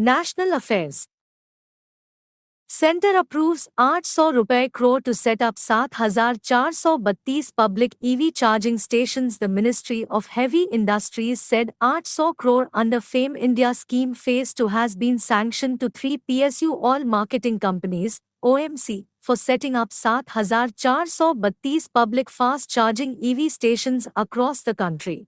National Affairs. Center approves 800 रुपए crore to set up 7,432 public EV charging stations. The Ministry of Heavy Industries said 800 crore under FAME India scheme phase 2 has been sanctioned to 3 PSU oil marketing companies, OMC, for setting up 7,432 public fast charging EV stations across the country.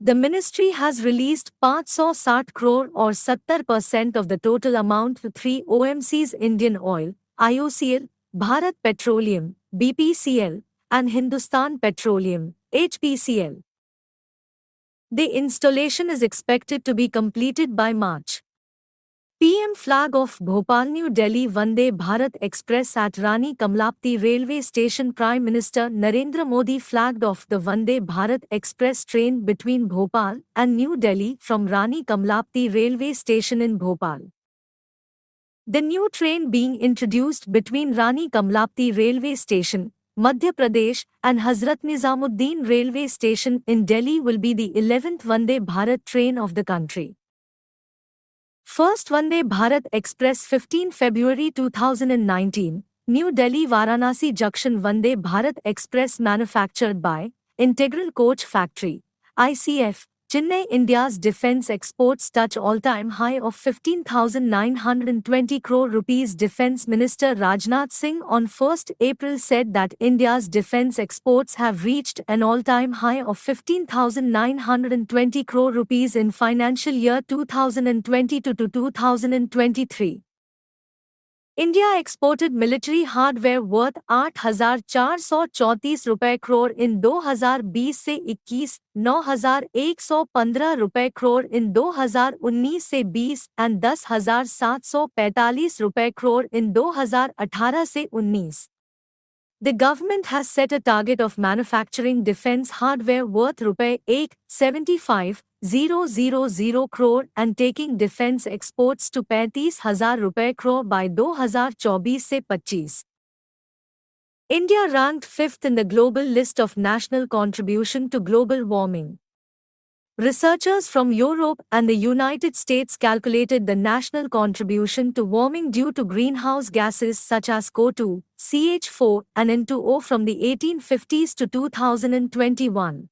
The ministry has released 560 crore or 70% of the total amount to 3 OMCs: Indian Oil, IOCL, Bharat Petroleum, BPCL, and Hindustan Petroleum, HPCL. The installation is expected to be completed by March. PM flag of Bhopal New Delhi Vande Bharat Express at Rani Kamlapati Railway Station. Prime Minister Narendra Modi flagged off the Vande Bharat Express train between Bhopal and New Delhi from Rani Kamlapati Railway Station in Bhopal. The new train being introduced between Rani Kamlapati Railway Station, Madhya Pradesh, and Hazrat Nizamuddin Railway Station in Delhi will be the 11th Vande Bharat train of the country. First Vande Bharat Express 15 February 2019, New Delhi Varanasi Junction. Vande Bharat Express manufactured by Integral Coach Factory, ICF, Chennai. India's defence exports touch all-time high of 15,920 crore rupees. Defence Minister Rajnath Singh on 1st April said that India's defence exports have reached an all-time high of 15,920 crore rupees in financial year 2022 to 2023. India exported military hardware worth 8,434 रुपए crore in 2020 से 21, 9,115 रुपए crore in 2019 से 20 and 10,745 रुपए crore in 2018 से 19. The government has set a target of manufacturing defence hardware worth ₹75,000 crore and taking defence exports to 35,000 रुपए crore by 2024 से 25. India ranked 5th in the global list of national contribution to global warming. Researchers from Europe and the United States calculated the national contribution to warming due to greenhouse gases such as CO2, CH4, and N2O from the 1850s to 2021.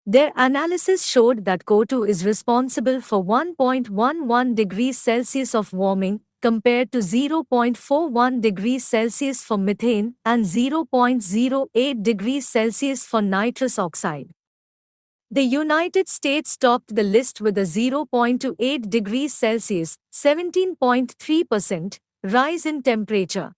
Their analysis showed that CO2 is responsible for 1.11 degrees Celsius of warming, compared to 0.41 degrees Celsius for methane and 0.08 degrees Celsius for nitrous oxide. The United States topped the list with a 0.28 degrees Celsius, 17.3% rise in temperature.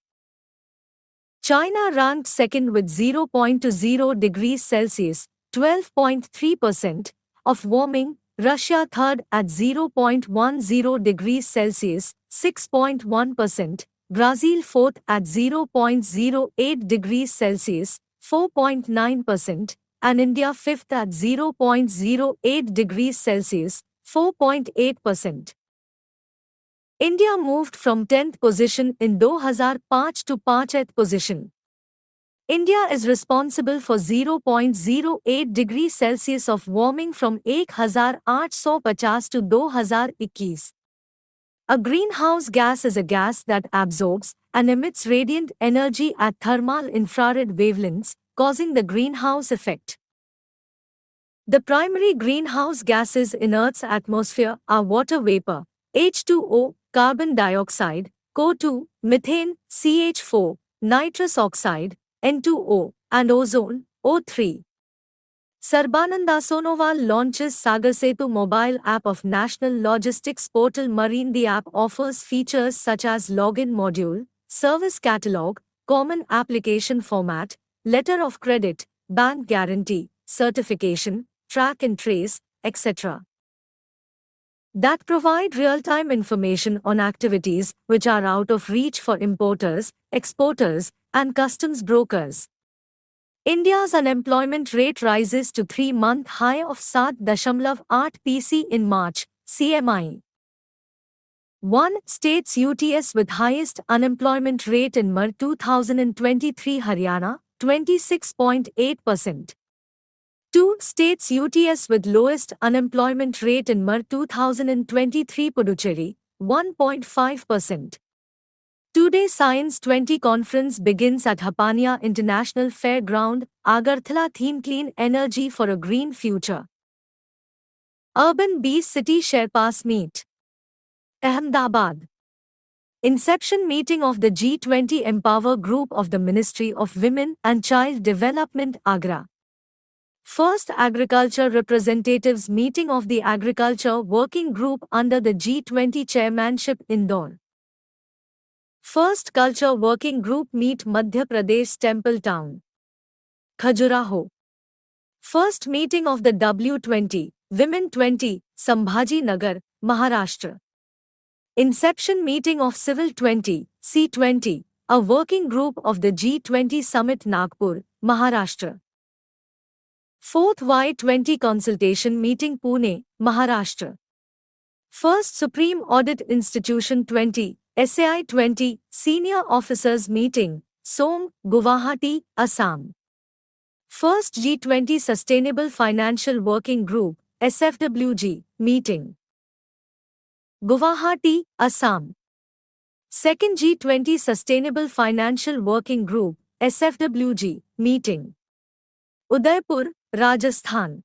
China ranked second with 0.20 degrees Celsius, 12.3% of warming. Russia third at 0.10 degrees Celsius, 6.1%. Brazil fourth at 0.08 degrees Celsius, 4.9%. And India fifth at 0.08 degrees Celsius, 4.8%. India moved from 10th position in 2005 to 5th position. India is responsible for 0.08 degrees Celsius of warming from 1850 to 2021. A greenhouse gas is a gas that absorbs and emits radiant energy at thermal infrared wavelengths, causing the greenhouse effect. The primary greenhouse gases in Earth's atmosphere are water vapor, H2O, carbon dioxide, CO2, methane, CH4, nitrous oxide, N2O, and ozone, O3. Sarbananda Sonowal launches Sagar Setu mobile app of National Logistics Portal Marine. The app offers features such as login module, service catalog, common application format, letter of credit, bank guarantee, certification, track and trace, etc. that provide real-time information on activities which are out of reach for importers, exporters, and customs brokers. India's unemployment rate rises to 3-month high of 7.8% in March, CMI. 1. States UTS with highest unemployment rate in Mar 2023. Haryana, 26.8%. Two states UTS with lowest unemployment rate in Mar 2023 Puducherry, 1.5%. Today Science 20 conference begins at Hapania International Fairground, Agartala theme Clean Energy for a Green Future. Urban Bees City Sherpas meet. Ahmedabad. Inception meeting of the G20 Empower Group of the Ministry of Women and Child Development Agra. First Agriculture Representatives Meeting of the Agriculture Working Group under the G20 Chairmanship Indore. First Culture Working Group meet Madhya Pradesh Temple Town. Khajuraho. First meeting of the W20, Women 20, Sambhaji Nagar, Maharashtra. Inception meeting of Civil 20, C20, a working group of the G20 Summit Nagpur, Maharashtra. Fourth Y20 consultation meeting Pune, Maharashtra. First Supreme Audit Institution 20, SAI 20, Senior Officers Meeting, Som, Guwahati, Assam. First G20 Sustainable Financial Working Group, SFWG, meeting. Guwahati, Assam. Second G20 Sustainable Financial Working Group, SFWG, meeting. Udaipur, Rajasthan.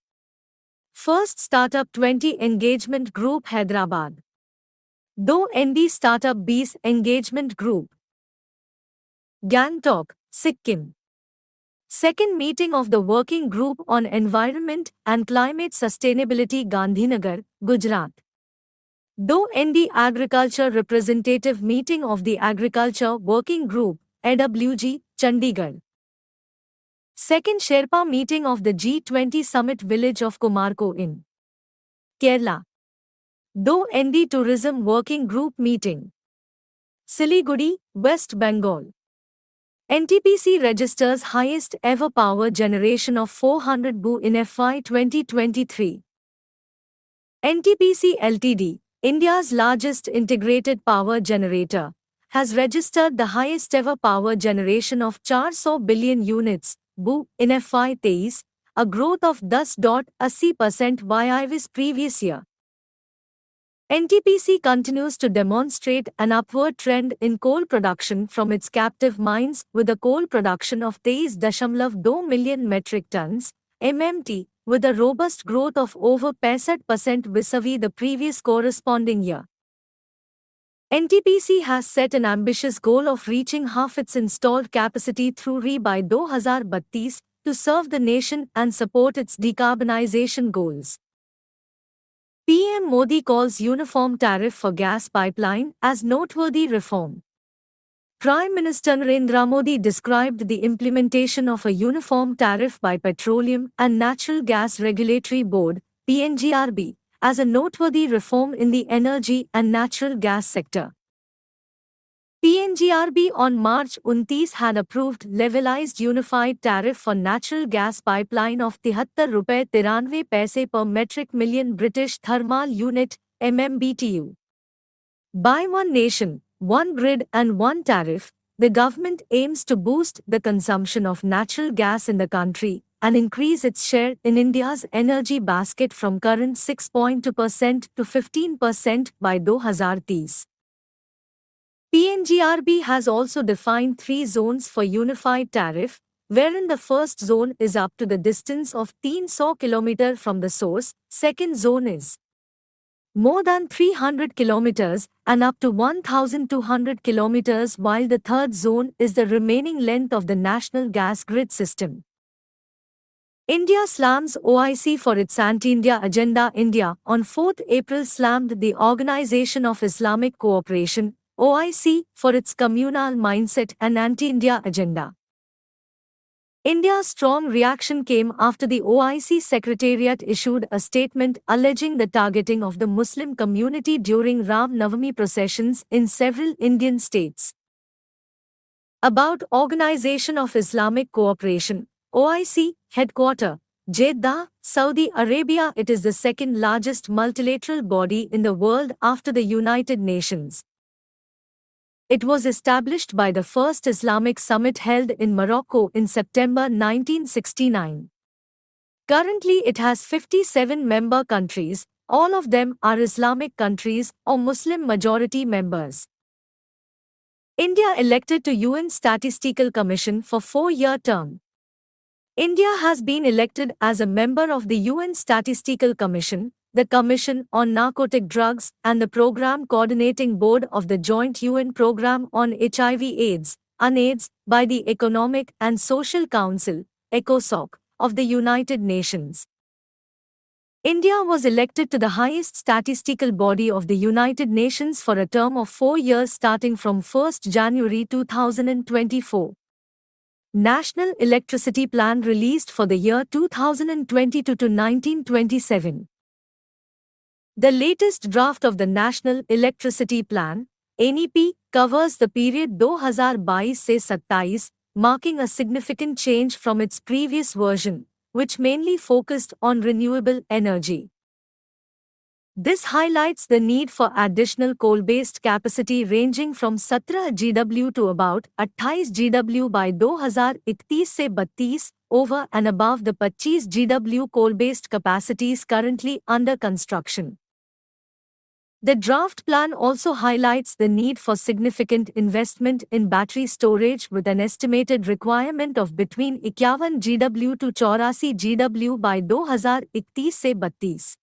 First Startup 20 Engagement Group, Hyderabad. Do ND Startup Bees Engagement Group. Gangtok, Sikkim. Second meeting of the Working Group on Environment and Climate Sustainability, Gandhinagar, Gujarat. Do ND Agriculture Representative Meeting of the Agriculture Working Group, AWG, Chandigarh. Second Sherpa meeting of the G20 Summit Village of Kumarko in Kerala. Do ND Tourism Working Group meeting. Siliguri, West Bengal. NTPC registers highest ever power generation of 400 BU in FY 2023. NTPC Ltd, India's largest integrated power generator, has registered the highest ever power generation of 400 billion units BU in FY 23, a growth of 10.80% YoY previous year. NTPC continues to demonstrate an upward trend in coal production from its captive mines with a coal production of 23.2 million metric tons, MMT, with a robust growth of over 65% vis-a-vis the previous corresponding year. NTPC has set an ambitious goal of reaching half its installed capacity through RE by 2032 to serve the nation and support its decarbonization goals. PM Modi calls uniform tariff for gas pipeline as noteworthy reform. Prime Minister Narendra Modi described the implementation of a uniform tariff by Petroleum and Natural Gas Regulatory Board, PNGRB, as a noteworthy reform in the energy and natural gas sector. PNGRB on March 29 had approved levelized unified tariff for natural gas pipeline of ₹93.93 per metric million British thermal unit MMBTU. By one nation, one grid and one tariff, the government aims to boost the consumption of natural gas in the country and increase its share in India's energy basket from current 6.2% to 15% by 2030. PNGRB has also defined 3 zones for unified tariff, wherein the first zone is up to the distance of 300 km from the source, second zone is more than 300 km and up to 1,200 km, while the third zone is the remaining length of the national gas grid system. India slams OIC for its anti-India agenda. India, on 4th April slammed the Organization of Islamic Cooperation, OIC, for its communal mindset and anti-India agenda. India's strong reaction came after the OIC Secretariat issued a statement alleging the targeting of the Muslim community during Ram Navami processions in several Indian states. About Organization of Islamic Cooperation, OIC, headquarter, Jeddah, Saudi Arabia. It is the second largest multilateral body in the world after the United Nations. It was established by the first Islamic summit held in Morocco in September 1969. Currently, it has 57 member countries, all of them are Islamic countries or Muslim majority members. India elected to UN Statistical Commission for 4-year term. India has been elected as a member of the UN Statistical Commission, the Commission on Narcotic Drugs and the Program Coordinating Board of the Joint UN Programme on HIV/AIDS, UNAIDS, by the Economic and Social Council, ECOSOC, of the United Nations. India was elected to the highest statistical body of the United Nations for a term of 4 years starting from 1 January 2024. National Electricity Plan released for the year 2022 to 1927. The latest draft of the National Electricity Plan, NEP, covers the period 2022 se 27, marking a significant change from its previous version, which mainly focused on renewable energy. This highlights the need for additional coal-based capacity ranging from 17 GW to about 28 GW by 2031 se 32, over and above the 25 GW coal-based capacities currently under construction. The draft plan also highlights the need for significant investment in battery storage with an estimated requirement of between 51 GW to 84 GW by 2031 se 32.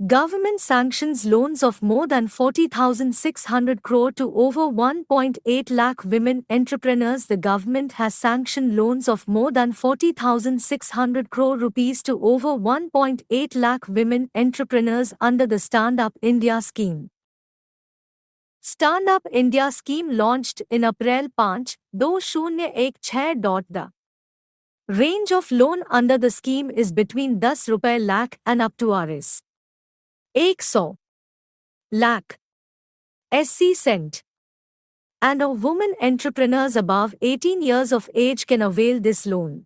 Government sanctions loans of more than 40,600 crore to over 1.8 lakh women entrepreneurs. The government has sanctioned loans of more than 40,600 crore rupees to over 1.8 lakh women entrepreneurs under the Stand Up India scheme. Stand Up India scheme launched in April 5, 2016. The range of loan under the scheme is between 10 rupees lakh and up to Rs. 100 lakh SC cent. And a woman entrepreneurs above 18 years of age can avail this loan.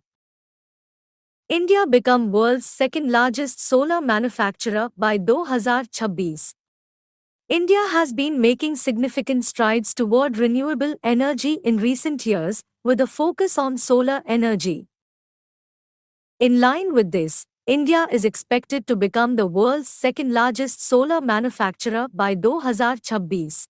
India become world's second largest solar manufacturer by 2026. India has been making significant strides toward renewable energy in recent years, with a focus on solar energy. In line with this, India is expected to become the world's second-largest solar manufacturer by 2026.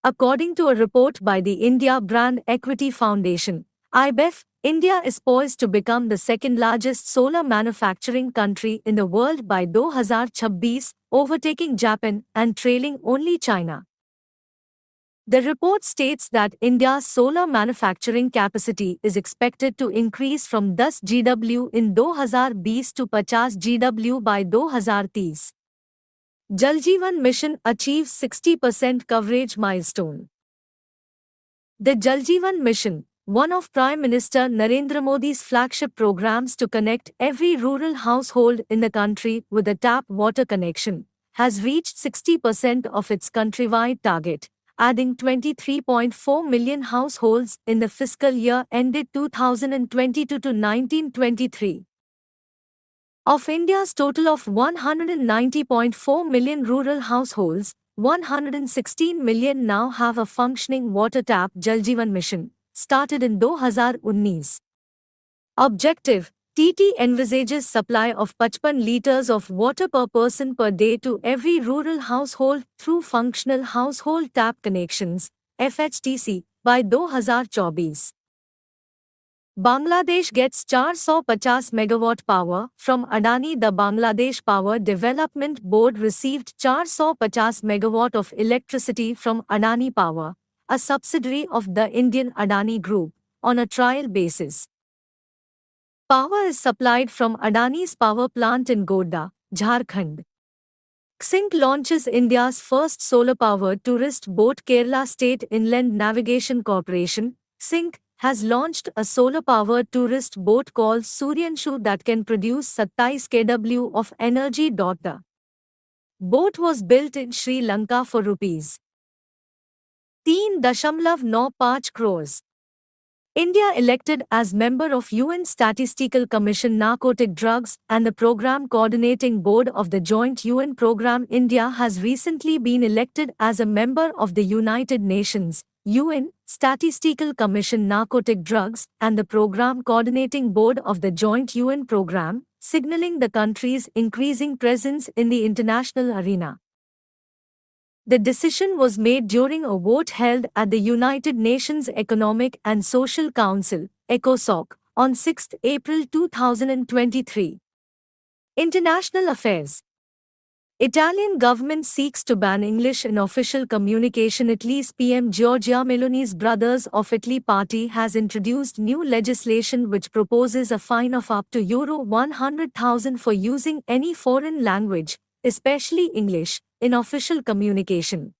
According to a report by the India Brand Equity Foundation, IBEF, India is poised to become the second-largest solar manufacturing country in the world by 2026, overtaking Japan and trailing only China. The report states that India's solar manufacturing capacity is expected to increase from 10 GW in 2020 to 50 GW by 2030. Jal Jeevan Mission achieves 60% coverage milestone. The Jal Jeevan Mission, one of Prime Minister Narendra Modi's flagship programs to connect every rural household in the country with a tap water connection, has reached 60% of its countrywide target, adding 23.4 million households in the fiscal year ended 2022 to 1923. Of India's total of 190.4 million rural households, 116 million now have a functioning water tap. Jal Jeevan Mission, started in 2019. Objective: TT envisages supply of 55 liters of water per person per day to every rural household through functional household tap connections, FHTC, by 2024. Bangladesh gets 450 megawatt power from Adani. The Bangladesh Power Development Board received 450 megawatt of electricity from Adani Power, a subsidiary of the Indian Adani Group, on a trial basis. Power is supplied from Adani's power plant in Godda, Jharkhand. Xink launches India's first solar-powered tourist boat. Kerala State Inland Navigation Corporation, Xink, has launched a solar-powered tourist boat called Suryanshu that can produce 27 kW of energy. The boat was built in Sri Lanka for Rs. 3.95 crores. India elected as member of UN Statistical Commission Narcotic Drugs and the Program Coordinating Board of the Joint UN Program. India has recently been elected as a member of the United Nations, UN, Statistical Commission Narcotic Drugs and the Program Coordinating Board of the Joint UN Program, signaling the country's increasing presence in the international arena. The decision was made during a vote held at the United Nations Economic and Social Council, ECOSOC, on 6 April 2023. International Affairs. Italian government seeks to ban English in official communication. Italy's PM Giorgia Meloni's Brothers of Italy party has introduced new legislation which proposes a fine of up to €100,000 for using any foreign language, especially English, in official communication.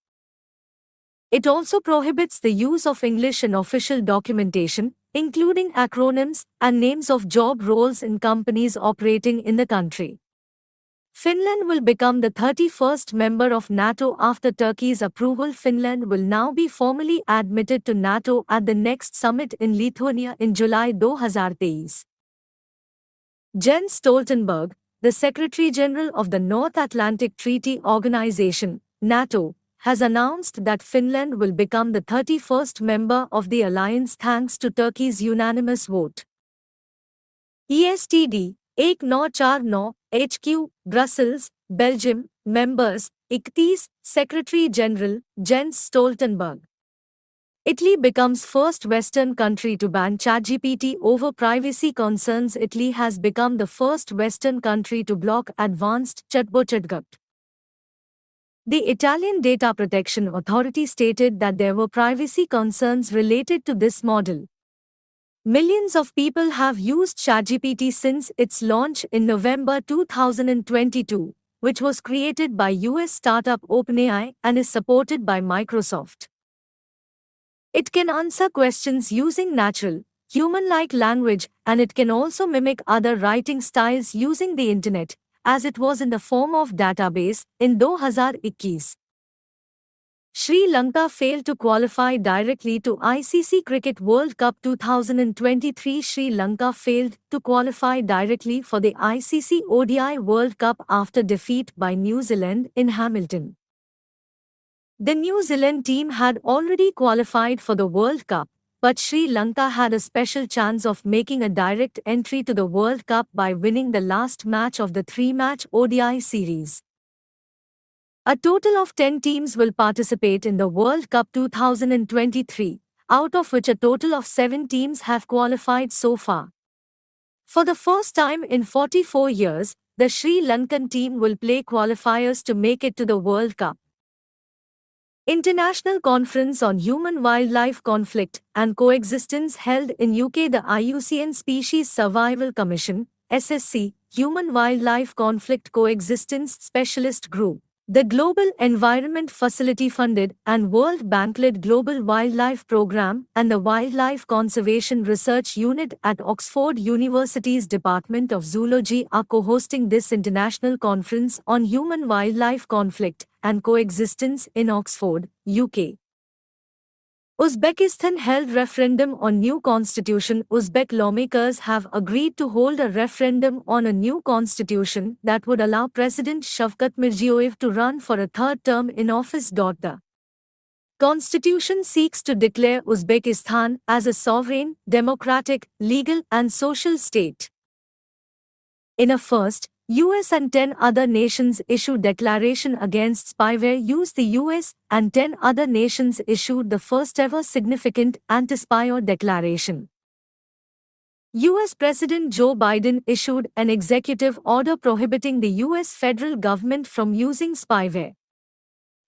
It also prohibits the use of English in official documentation, including acronyms and names of job roles in companies operating in the country. Finland will become the 31st member of NATO after Turkey's approval. Finland will now be formally admitted to NATO at the next summit in Lithuania in July 2023. Jens Stoltenberg, the Secretary-General of the North Atlantic Treaty Organization, NATO, has announced that Finland will become the 31st member of the alliance thanks to Turkey's unanimous vote. ESTD, 1949, HQ, Brussels, Belgium, members, ICTI's Secretary-General, Jens Stoltenberg. Italy becomes first Western country to ban ChatGPT over privacy concerns. Italy has become the first Western country to block advanced chatbot. The Italian Data Protection Authority stated that there were privacy concerns related to this model. Millions of people have used ChatGPT since its launch in November 2022, which was created by US startup OpenAI and is supported by Microsoft. It can answer questions using natural, human-like language, and it can also mimic other writing styles using the internet, as it was in the form of database in 2021. Sri Lanka failed to qualify directly to ICC Cricket World Cup 2023. Sri Lanka failed to qualify directly for the ICC ODI World Cup after defeat by New Zealand in Hamilton. The New Zealand team had already qualified for the World Cup, but Sri Lanka had a special chance of making a direct entry to the World Cup by winning the last match of the three-match ODI series. A total of 10 teams will participate in the World Cup 2023, out of which a total of 7 teams have qualified so far. For the first time in 44 years, the Sri Lankan team will play qualifiers to make it to the World Cup. International Conference on Human-Wildlife Conflict and Coexistence held in UK. The IUCN Species Survival Commission, SSC, Human-Wildlife Conflict Coexistence Specialist Group, the Global Environment Facility funded and World Bank-led Global Wildlife Programme and the Wildlife Conservation Research Unit at Oxford University's Department of Zoology are co-hosting this international conference on human-wildlife conflict and coexistence in Oxford, UK. Uzbekistan held referendum on new constitution. Uzbek lawmakers have agreed to hold a referendum on a new constitution that would allow President Shavkat Mirziyoyev to run for a third term in office. The constitution seeks to declare Uzbekistan as a sovereign, democratic, legal and social state. In a first, US and 10 other nations issued declaration against spyware use. The US and 10 other nations issued the first ever significant anti-spyware declaration. US President Joe Biden issued an executive order prohibiting the US federal government from using spyware.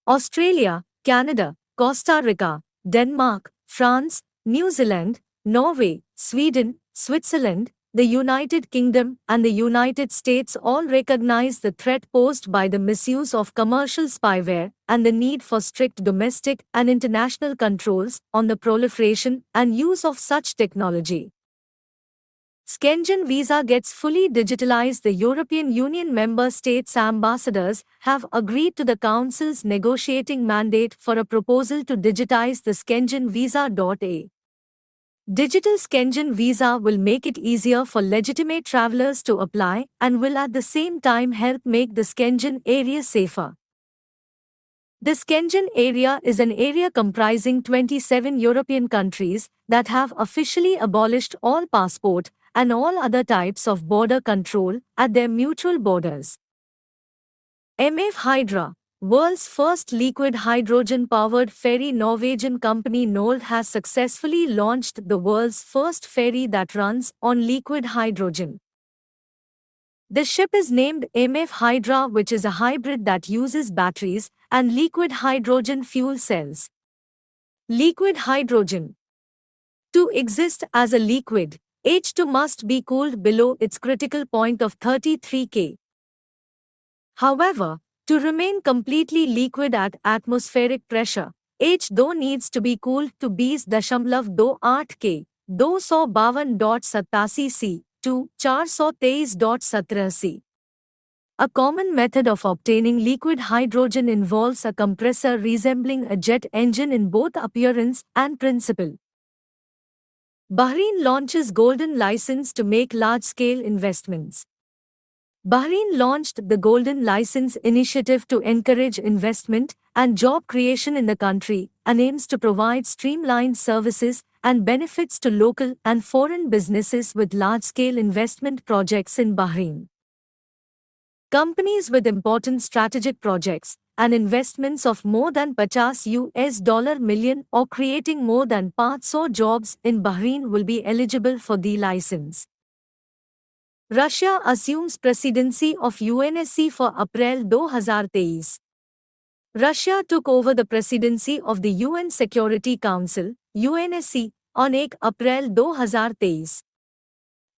Australia, Canada, Costa Rica, Denmark, France, New Zealand, Norway, Sweden, Switzerland, the United Kingdom and the United States all recognize the threat posed by the misuse of commercial spyware and the need for strict domestic and international controls on the proliferation and use of such technology. Schengen visa gets fully digitalized. The European Union member states' ambassadors have agreed to the Council's negotiating mandate for a proposal to digitize the Schengen visa. Digital Schengen visa will make it easier for legitimate travelers to apply and will at the same time help make the Schengen area safer. The Schengen area is an area comprising 27 European countries that have officially abolished all passport and all other types of border control at their mutual borders. MF Hydra, world's first liquid hydrogen-powered ferry. Norwegian company Nord has successfully launched the world's first ferry that runs on liquid hydrogen. The ship is named MF Hydra, which is a hybrid that uses batteries and liquid hydrogen fuel cells. Liquid hydrogen. To exist as a liquid, H2 must be cooled below its critical point of 33 K. However, to remain completely liquid at atmospheric pressure, H2 needs to be cooled to 20.28 K, 252.87 C, to 423.17 C. A common method of obtaining liquid hydrogen involves a compressor resembling a jet engine in both appearance and principle. Bahrain launches Golden License to make large-scale investments. Bahrain launched the Golden License initiative to encourage investment and job creation in the country and aims to provide streamlined services and benefits to local and foreign businesses with large-scale investment projects in Bahrain. Companies with important strategic projects and investments of more than $50 million or creating more than 500 jobs in Bahrain will be eligible for the license. Russia assumes presidency of UNSC for April 2023. Russia took over the presidency of the UN Security Council, UNSC, on 1 April 2023.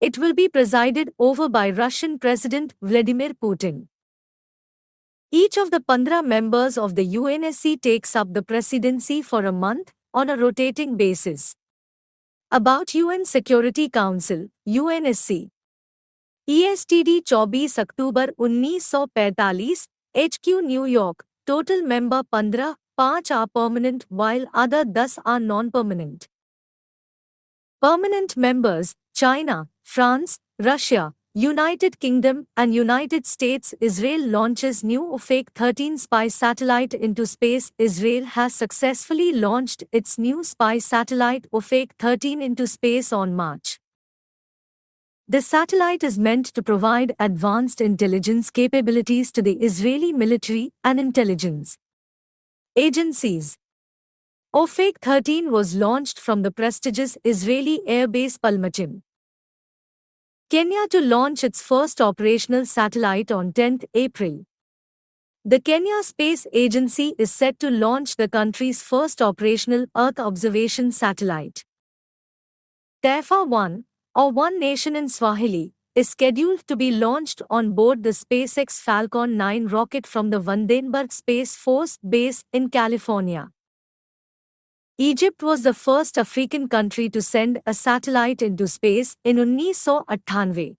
It will be presided over by Russian President Vladimir Putin. Each of the 15 members of the UNSC takes up the presidency for a month on a rotating basis. About UN Security Council, UNSC. ESTD 24 October 1945, HQ New York, total member 15, 5 are permanent while other 10 are non-permanent. Permanent members, China, France, Russia, United Kingdom and United States. Israel launches new OFAC 13 spy satellite into space. Israel has successfully launched its new spy satellite OFAC 13 into space on March. The satellite is meant to provide advanced intelligence capabilities to the Israeli military and intelligence agencies. OFAC 13 was launched from the prestigious Israeli airbase Palmachim, Kenya to launch its first operational satellite on 10 April. The Kenya Space Agency is set to launch the country's first operational Earth observation satellite. Taifa 1, or One Nation in Swahili, is scheduled to be launched on board the SpaceX Falcon 9 rocket from the Vandenberg Space Force Base in California. Egypt was the first African country to send a satellite into space in 1998.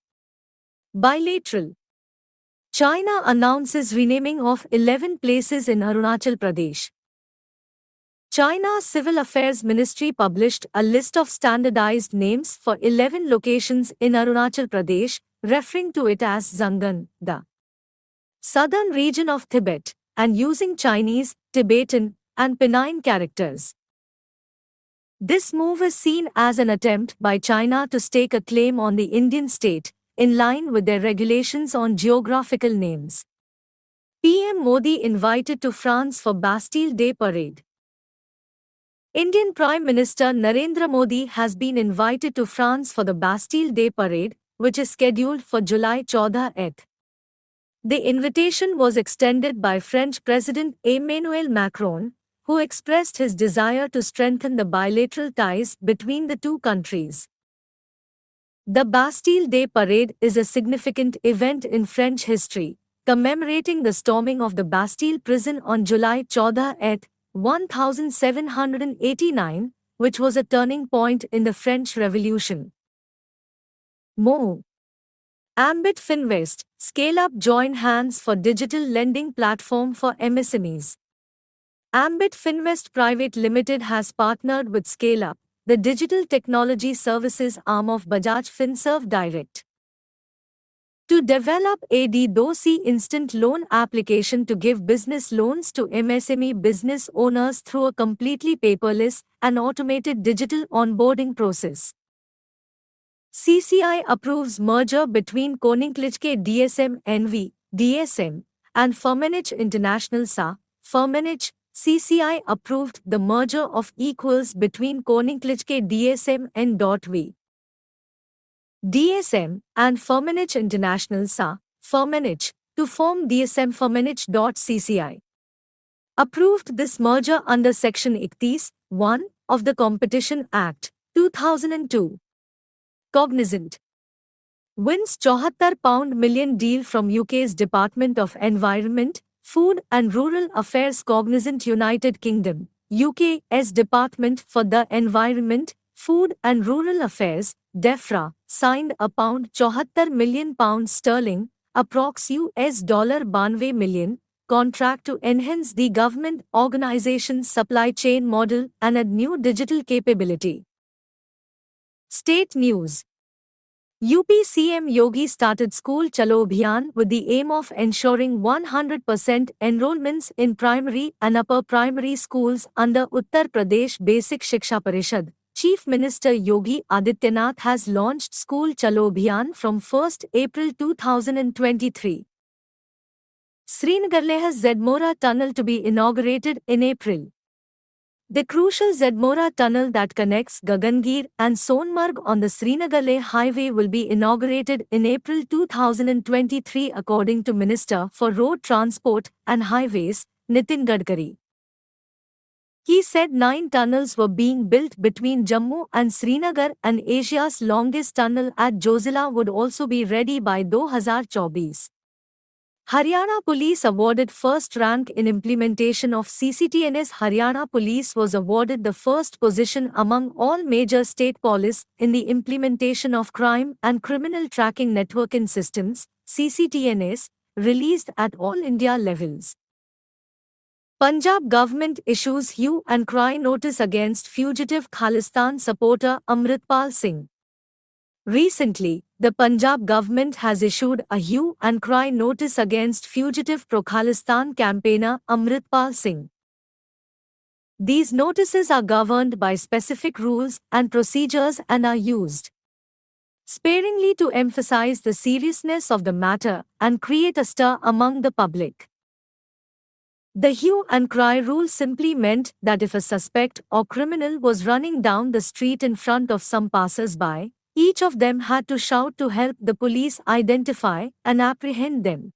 Bilateral. China announces renaming of 11 places in Arunachal Pradesh. China's Civil Affairs Ministry published a list of standardized names for 11 locations in Arunachal Pradesh, referring to it as Zangan, the southern region of Tibet, and using Chinese, Tibetan, and Pennine characters. This move is seen as an attempt by China to stake a claim on the Indian state, in line with their regulations on geographical names. PM Modi invited to France for Bastille Day parade. Indian Prime Minister Narendra Modi has been invited to France for the Bastille Day parade, which is scheduled for July 14th. The invitation was extended by French President Emmanuel Macron, who expressed his desire to strengthen the bilateral ties between the two countries. The Bastille Day Parade is a significant event in French history, commemorating the storming of the Bastille prison on July 14th, 1789, which was a turning point in the French Revolution. More. Ambit Finvest, Scale Up join hands for digital lending platform for MSMEs. Ambit Finvest Private Limited has partnered with Scale Up, the digital technology services arm of Bajaj Finserv Direct, to develop a D2C instant loan application to give business loans to MSME business owners through a completely paperless and automated digital onboarding process. CCI approves merger between Koninklijke DSM NV, DSM, and Firmenich International SA, Firmenich. CCI approved the merger of equals between Koninklijke DSM N.V. DSM and Firmenich International SA, Firmenich, to form DSM Firmenich.cci. Approved this merger under Section 31 of the Competition Act, 2002. Cognizant wins £74 million deal from UK's Department of Environment, Food and Rural Affairs. Cognizant United Kingdom, UK's Department for the Environment, Food and Rural Affairs, DEFRA, signed a £74 million approx $92 million, contract to enhance the government organization's supply chain model and add new digital capability. State news. UP CM Yogi started School Chalo Abhiyan with the aim of ensuring 100% enrollments in primary and upper primary schools under Uttar Pradesh Basic Shiksha Parishad. Chief Minister Yogi Adityanath has launched School Chalo Abhiyan from 1st April 2023. Srinagar-Leh Zedmora Tunnel to be inaugurated in April. The crucial Zedmora Tunnel that connects Gagangir and Sonmarg on the Srinagar-Leh highway will be inaugurated in April 2023 according to Minister for Road Transport and Highways, Nitin Gadkari. He said 9 tunnels were being built between Jammu and Srinagar and Asia's longest tunnel at Jozila would also be ready by 2024. Haryana Police awarded first rank in implementation of CCTNS. Haryana Police was awarded the first position among all major state police in the implementation of crime and criminal tracking networking systems, CCTNS, released at all India levels. Punjab government issues hue and cry notice against fugitive Khalistan supporter Amritpal Singh. Recently, the Punjab government has issued a hue and cry notice against fugitive pro-Khalistan campaigner Amritpal Singh. These notices are governed by specific rules and procedures and are used sparingly to emphasize the seriousness of the matter and create a stir among the public. The hue and cry rule simply meant that if a suspect or criminal was running down the street in front of some passers-by, each of them had to shout to help the police identify and apprehend them.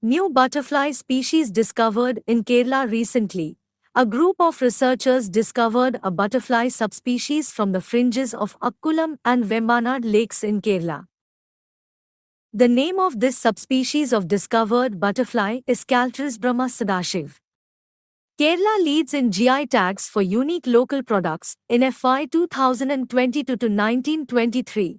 New butterfly species discovered in Kerala recently. A group of researchers discovered a butterfly subspecies from the fringes of Akkulam and Vembanad lakes in Kerala. The name of this subspecies of discovered butterfly is Caltris Brahma Sadashiv. Kerala leads in GI tags for unique local products in FY 2022-1923.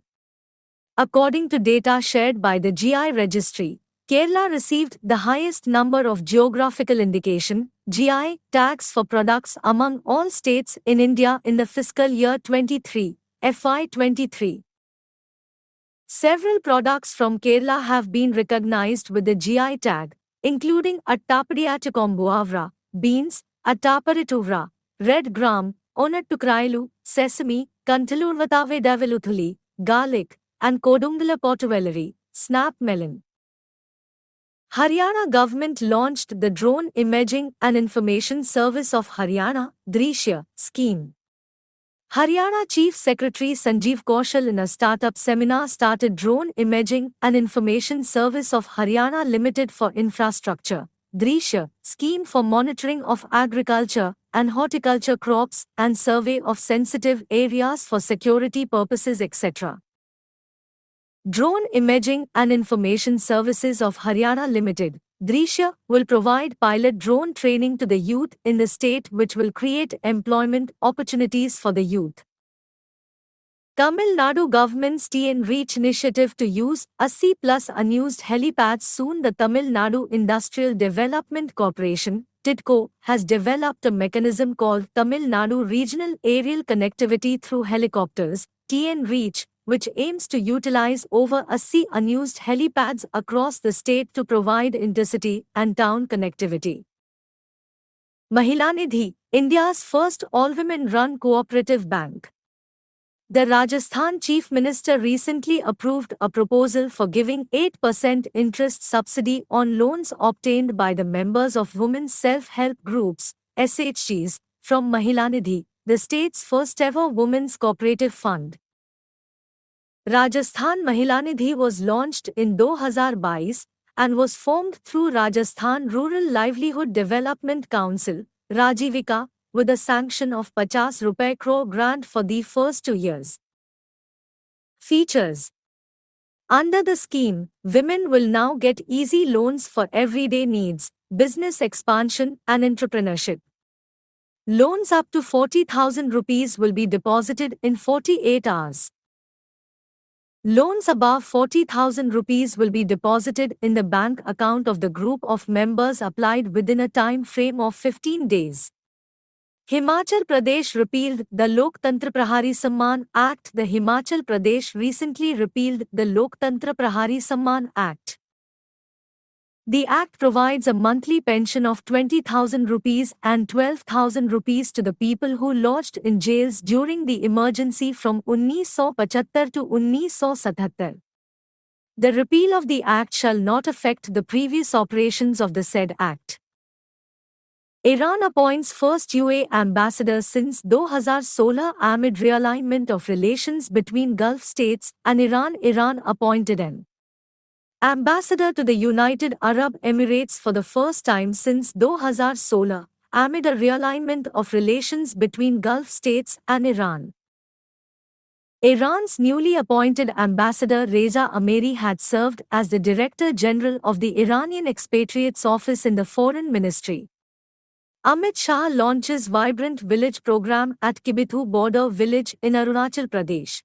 According to data shared by the GI Registry, Kerala received the highest number of geographical indication (GI) tags for products among all states in India in the fiscal year 23, FY 23. Several products from Kerala have been recognized with the GI tag, including Attapadiyattakombuavra, beans, Attaparituvra, red gram, Onattukrailu, sesame, Kantalurvatave Daviluthuli, garlic, and Kodungala Pottuvelari, snap melon. Haryana government launched the Drone Imaging and Information Service of Haryana, Drishya, scheme. Haryana Chief Secretary Sanjeev Kaushal in a startup seminar started Drone Imaging and Information Service of Haryana Limited for Infrastructure, Drishya, scheme for monitoring of agriculture and horticulture crops and survey of sensitive areas for security purposes etc. Drone Imaging and Information Services of Haryana Limited, Drishya, will provide pilot drone training to the youth in the state which will create employment opportunities for the youth. Tamil Nadu government's TN Reach initiative to use 80+ unused helipads soon. The Tamil Nadu Industrial Development Corporation, TIDCO, has developed a mechanism called Tamil Nadu Regional Aerial Connectivity through Helicopters, TN-REACH, which aims to utilize over 80 unused helipads across the state to provide intercity and town connectivity. Mahilanidhi, India's first all-women-run cooperative bank. The Rajasthan Chief Minister recently approved a proposal for giving 8% interest subsidy on loans obtained by the members of Women's Self-Help Groups, SHGs, from Mahilanidhi, the state's first-ever women's cooperative fund. Rajasthan Mahilanidhi was launched in 2022 and was formed through Rajasthan Rural Livelihood Development Council, Rajivika, with a sanction of 50 crore grant for the first 2 years. Features. Under the scheme, women will now get easy loans for everyday needs, business expansion and entrepreneurship. Loans up to 40,000 rupees will be deposited in 48 hours. Loans above 40,000 rupees will be deposited in the bank account of the group of members applied within a time frame of 15 days. Himachal Pradesh repealed the Loktantra Prahari Samman Act. The Himachal Pradesh recently repealed the Loktantra Prahari Samman Act. The act provides a monthly pension of 20,000 rupees and 12,000 rupees to the people who lodged in jails during the emergency from 1975 to 1977. The repeal of the act shall not affect the previous operations of the said act. Iran appoints first UA ambassador since 2016 amid realignment of relations between Gulf states and Iran. Iran appointed an ambassador to the United Arab Emirates for the first time since 2016, amid a realignment of relations between Gulf states and Iran. Iran's newly appointed ambassador Reza Ameri had served as the Director General of the Iranian Expatriates Office in the Foreign Ministry. Amit Shah launches Vibrant Village program at Kibithu border village in Arunachal Pradesh.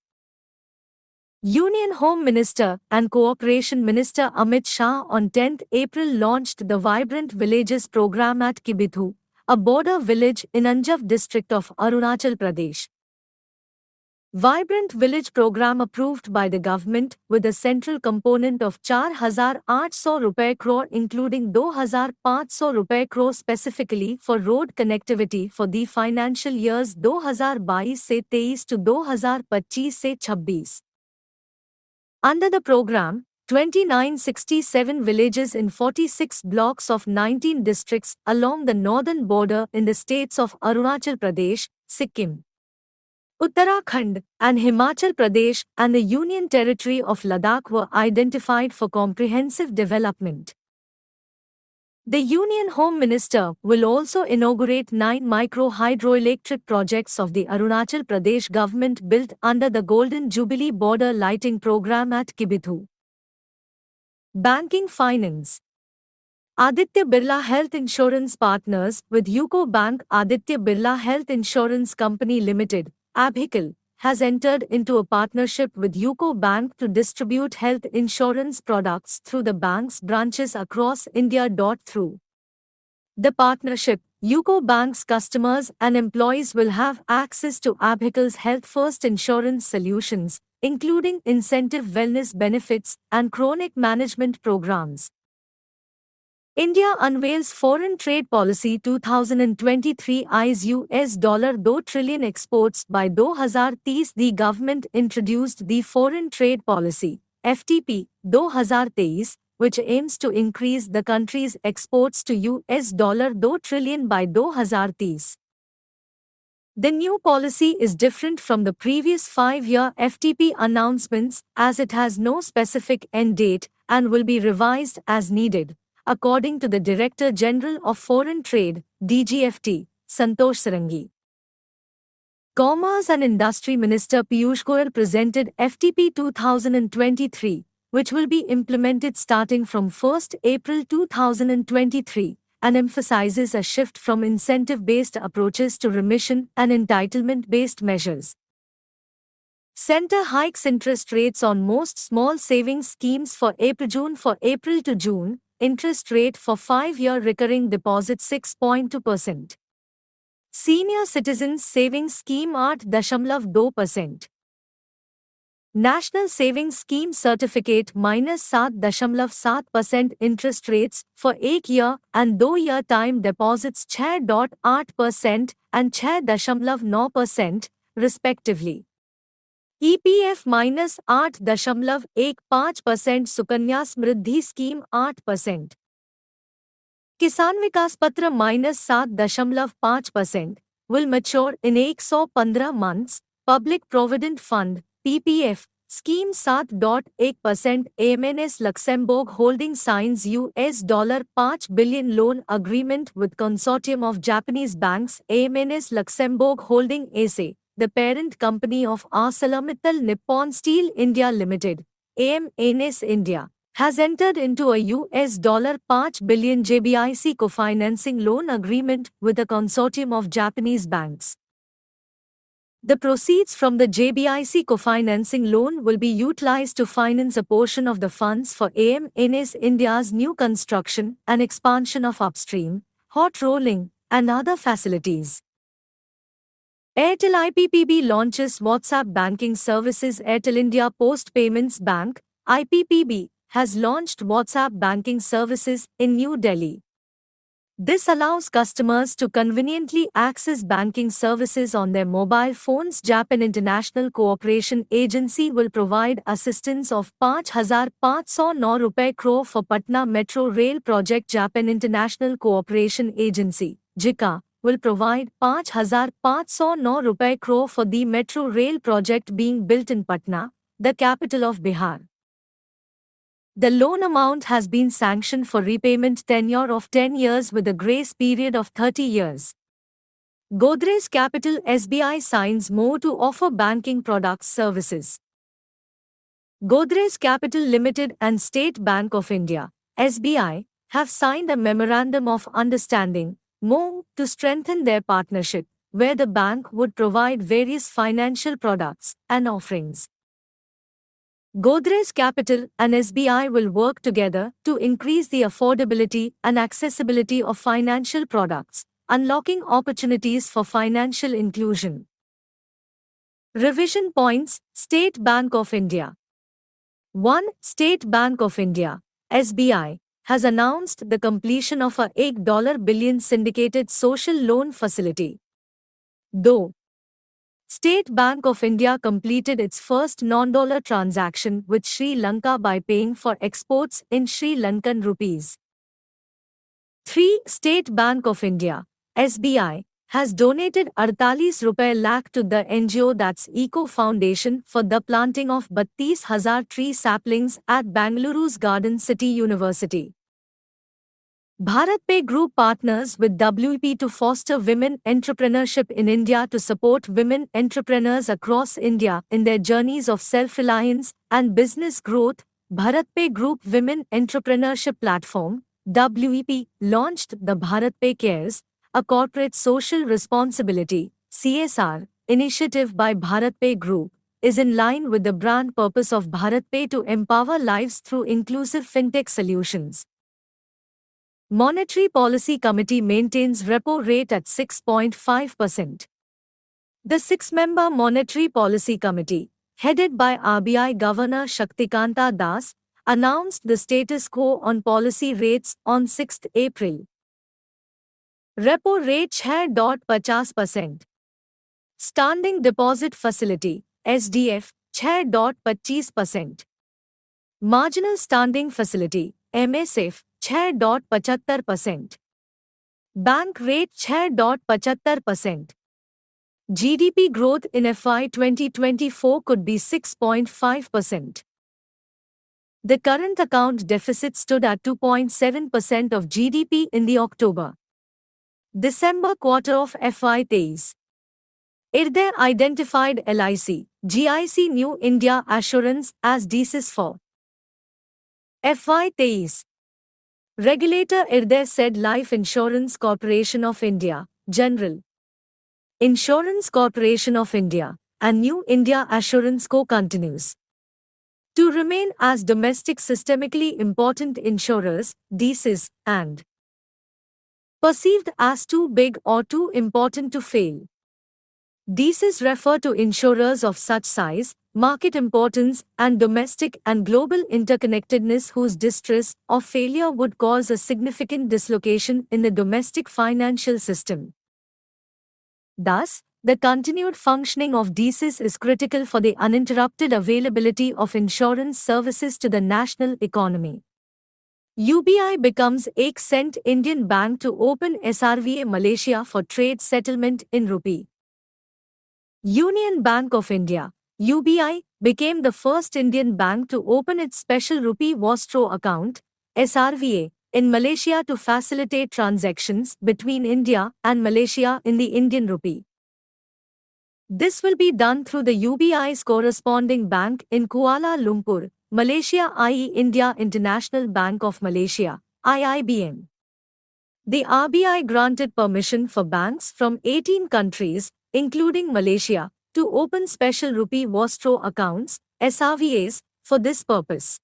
Union Home Minister and Cooperation Minister Amit Shah on 10 April launched the Vibrant Villages program at Kibithu, a border village in Anjav district of Arunachal Pradesh. Vibrant Village program approved by the government with a central component of 4,800 rupees crore including 2,500 rupees crore specifically for road connectivity for the financial years 2022 से 23 to 2025 से 26. Under the program, 2967 villages in 46 blocks of 19 districts along the northern border in the states of Arunachal Pradesh, Sikkim, Uttarakhand, and Himachal Pradesh and the Union Territory of Ladakh were identified for comprehensive development. The Union Home Minister will also inaugurate 9 micro-hydroelectric projects of the Arunachal Pradesh government built under the Golden Jubilee Border Lighting Program at Kibithu. Banking Finance. Aditya Birla Health Insurance partners with UCO Bank. Aditya Birla Health Insurance Company Limited, ABHICL, has entered into a partnership with UCO Bank to distribute health insurance products through the bank's branches across India. Through the partnership, UCO Bank's customers and employees will have access to ABHICL's Health First insurance solutions, including incentive wellness benefits and chronic management programs. India unveils Foreign Trade Policy 2023 eyes $2 trillion exports by 2030. The government introduced the Foreign Trade Policy, FTP, 2023, which aims to increase the country's exports to $2 trillion by 2030. The new policy is different from the previous 5-year FTP announcements as it has no specific end date and will be revised as needed, according to the Director General of Foreign Trade, DGFT, Santosh Sarangi. Commerce and Industry Minister Piyush Goyal presented FTP 2023, which will be implemented starting from 1 April 2023, and emphasizes a shift from incentive-based approaches to remission and entitlement-based measures. Centre hikes interest rates on most small savings schemes for April to June, interest rate for 5-year recurring deposit 6.2%. Senior Citizens Savings Scheme 8.2%. National Savings Scheme Certificate -7.7% interest rates for 1 year and 2 year time deposits 6.8% and 6.9%, respectively. EPF -8.15%. Sukanya Smriddhi Scheme 8%. Kisan Vikas Patra -7.5% will mature in 115 months. Public Provident Fund PPF Scheme 7.1%. AMNS Luxembourg Holding signs $5 billion loan agreement with consortium of Japanese banks. AMNS Luxembourg Holding SA, the parent company of ArcelorMittal Nippon Steel India Limited, AMNS India, has entered into a $5 billion JBIC co-financing loan agreement with a consortium of Japanese banks. The proceeds from the JBIC co-financing loan will be utilized to finance a portion of the funds for AMNS India's new construction and expansion of upstream, hot rolling, and other facilities. Airtel IPPB launches WhatsApp banking services. Airtel India Post Payments Bank, IPPB, has launched WhatsApp banking services in New Delhi. This allows customers to conveniently access banking services on their mobile phones. Japan International Cooperation Agency will provide assistance of 5,509 crore for Patna Metro Rail Project. Japan International Cooperation Agency, JICA, will provide 5,509 crore for the Metro Rail project being built in Patna, the capital of Bihar. The loan amount has been sanctioned for repayment tenure of 10 years with a grace period of 30 years. Godrej Capital SBI signs more to offer banking products services. Godrej Capital Limited and State Bank of India, SBI, have signed a memorandum of understanding, MoU, to strengthen their partnership, where the bank would provide various financial products and offerings. Godrej Capital and SBI will work together to increase the affordability and accessibility of financial products, unlocking opportunities for financial inclusion. Revision points. State Bank of India. 1. State Bank of India, SBI, has announced the completion of a $1 billion syndicated social loan facility. 2. State Bank of India completed its first non-dollar transaction with Sri Lanka by paying for exports in Sri Lankan rupees. 3. State Bank of India, SBI, has donated 48 lakh to the NGO that's Eco Foundation for the planting of 32,000 tree saplings at Bengaluru's Garden City University. BharatPe Group partners with WP to foster women entrepreneurship in India. To support women entrepreneurs across India in their journeys of self-reliance and business growth, BharatPe Group Women Entrepreneurship Platform, WEP, launched the BharatPe Cares, a corporate social responsibility (CSR) initiative by BharatPe Group, is in line with the brand purpose of BharatPe to empower lives through inclusive fintech solutions. Monetary Policy Committee maintains repo rate at 6.5%. The 6-member Monetary Policy Committee, headed by RBI Governor Shaktikanta Das, announced the status quo on policy rates on 6 April. Repo rate 6.50%. Standing Deposit Facility, SDF, 6.25%. Marginal Standing Facility, MSF, 6.75%. Bank rate 6.75%. GDP growth in FY 2024 could be 6.5%. The current account deficit stood at 2.7% of GDP in the October-December quarter of FY 23. IRDAI identified LIC, GIC New India Assurance as DSIS for FY 23. Regulator IRDAI said Life Insurance Corporation of India, General Insurance Corporation of India, and New India Assurance Co. continues to remain as domestic systemically important insurers, DCIS, and perceived as too big or too important to fail. DCIS refer to insurers of such size, market importance, and domestic and global interconnectedness whose distress or failure would cause a significant dislocation in the domestic financial system. Thus, the continued functioning of DCIS is critical for the uninterrupted availability of insurance services to the national economy. UBI becomes एक cent Indian bank to open SRVA Malaysia for trade settlement in rupee. Union Bank of India, UBI, became the first Indian bank to open its special rupee Vostro account, SRVA, in Malaysia to facilitate transactions between India and Malaysia in the Indian rupee. This will be done through the UBI's corresponding bank in Kuala Lumpur, Malaysia, i.e. India International Bank of Malaysia, IIBM. The RBI granted permission for banks from 18 countries, including Malaysia, to open special rupee Vostro accounts, SRVAs, for this purpose.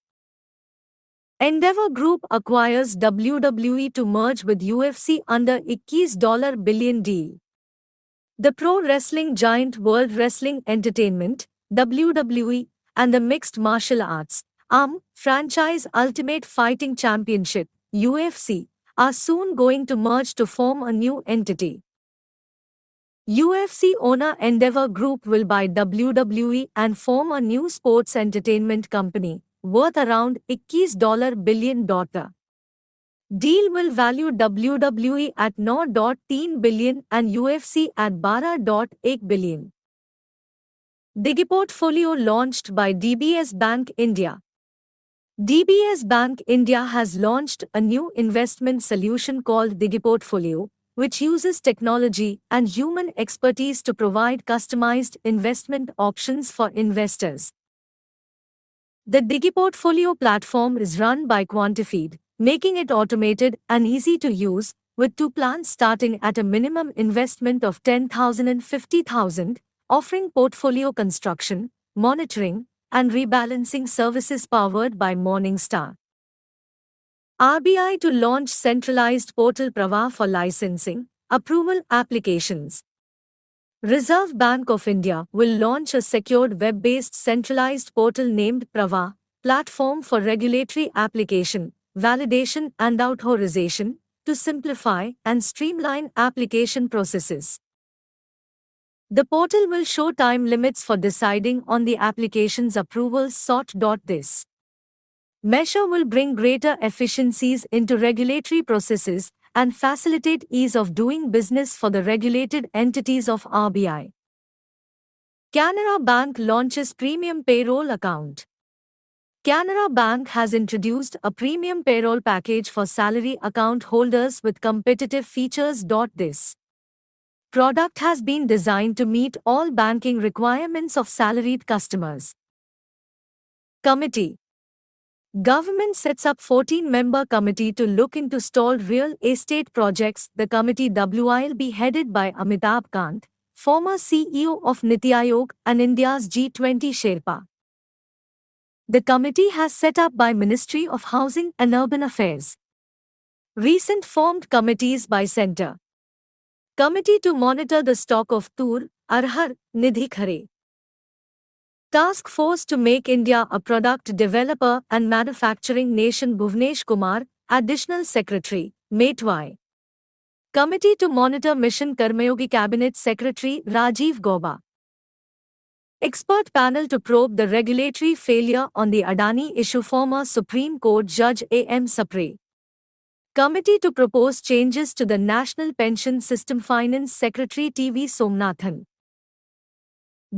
Endeavour Group acquires WWE to merge with UFC under $21 billion deal. The pro wrestling giant World Wrestling Entertainment, WWE, and the Mixed Martial Arts, franchise Ultimate Fighting Championship, UFC, are soon going to merge to form a new entity. UFC owner Endeavour Group will buy WWE and form a new sports entertainment company, worth around $21 billion. Deal will value WWE at $9.3 billion and UFC at $12.1 billion. Digiportfolio launched by DBS Bank India. DBS Bank India has launched a new investment solution called Digiportfolio, which uses technology and human expertise to provide customized investment options for investors. The Digiportfolio platform is run by Quantifeed, making it automated and easy to use, with 2 plans starting at a minimum investment of 10,000 and 50,000, offering portfolio construction, monitoring, and rebalancing services powered by Morningstar. RBI to launch centralized portal Prava for licensing, approval applications. Reserve Bank of India will launch a secured web-based centralized portal named Prava, platform for regulatory application, validation and authorization, to simplify and streamline application processes. The portal will show time limits for deciding on the application's approvals sought. This measure will bring greater efficiencies into regulatory processes and facilitate ease of doing business for the regulated entities of RBI. Canara Bank launches Premium Payroll Account. Canara Bank has introduced a premium payroll package for salary account holders with competitive features. This product has been designed to meet all banking requirements of salaried customers. Committee. Government sets up 14-member committee to look into stalled real estate projects. The committee will be headed by Amitabh Kant, former CEO of Niti Aayog and India's G20 Sherpa. The committee has set up by Ministry of Housing and Urban Affairs. Recent formed committees by Centre. Committee to monitor the stock of Tur, Arhar, Nidhi Khare. Task Force to make India a product developer and manufacturing nation. Bhuvnesh Kumar, Additional Secretary, Metwai. Committee to monitor Mission Karmayogi Cabinet Secretary Rajiv Gauba. Expert panel to probe the regulatory failure on the Adani issue. Former Supreme Court Judge A.M. Sapre. Committee to propose changes to the National Pension System. Finance Secretary T.V. Somnathan.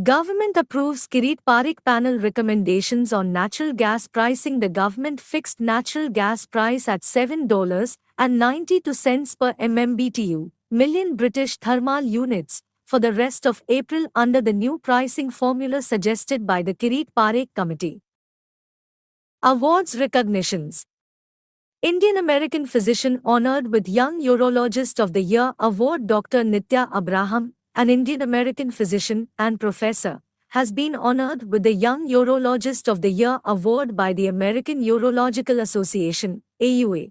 Government approves Kirit Parikh panel recommendations on natural gas pricing. The government fixed natural gas price at $7.92 per MMBTU, million British thermal units, for the rest of April under the new pricing formula suggested by the Kirit Parikh Committee. Awards recognitions. Indian American physician honored with Young Urologist of the Year Award. Dr. Nitya Abraham, an Indian American physician and professor, has been honored with the Young Urologist of the Year award by the American Urological Association, AUA.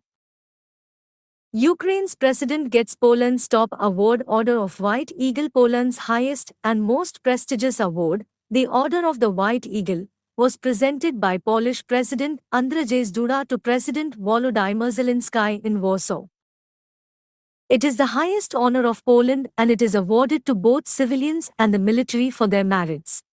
Ukraine's president gets Poland's top award, Order of White Eagle. Poland's highest and most prestigious award, the Order of the White Eagle, was presented by Polish President Andrzej Duda to President Volodymyr Zelensky in Warsaw. It is the highest honor of Poland and it is awarded to both civilians and the military for their merits.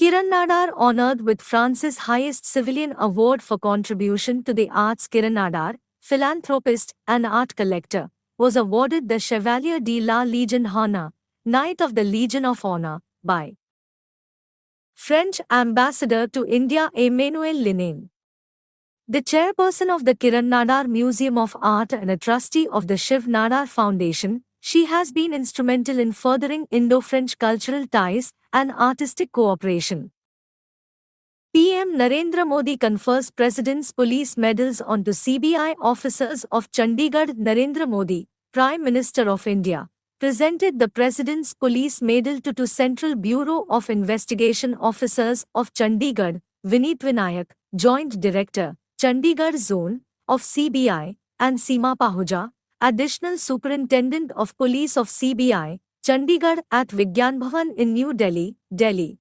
Kiran Nadar, honored with France's highest civilian award for contribution to the arts. Kiran Nadar, philanthropist and art collector, was awarded the Chevalier de la Légion d'Honneur, Knight of the Legion of Honor, by French Ambassador to India Emmanuel Linain. The chairperson of the Kiran Nadar Museum of Art and a trustee of the Shiv Nadar Foundation, she has been instrumental in furthering Indo-French cultural ties and artistic cooperation. PM Narendra Modi confers President's Police Medals onto CBI officers of Chandigarh. Narendra Modi, Prime Minister of India, presented the President's Police Medal to Central Bureau of Investigation officers of Chandigarh, Vineet Vinayak, Joint Director, Chandigarh Zone, of CBI, and Seema Pahuja, Additional Superintendent of Police of CBI, Chandigarh at Vigyan Bhavan in New Delhi, Delhi.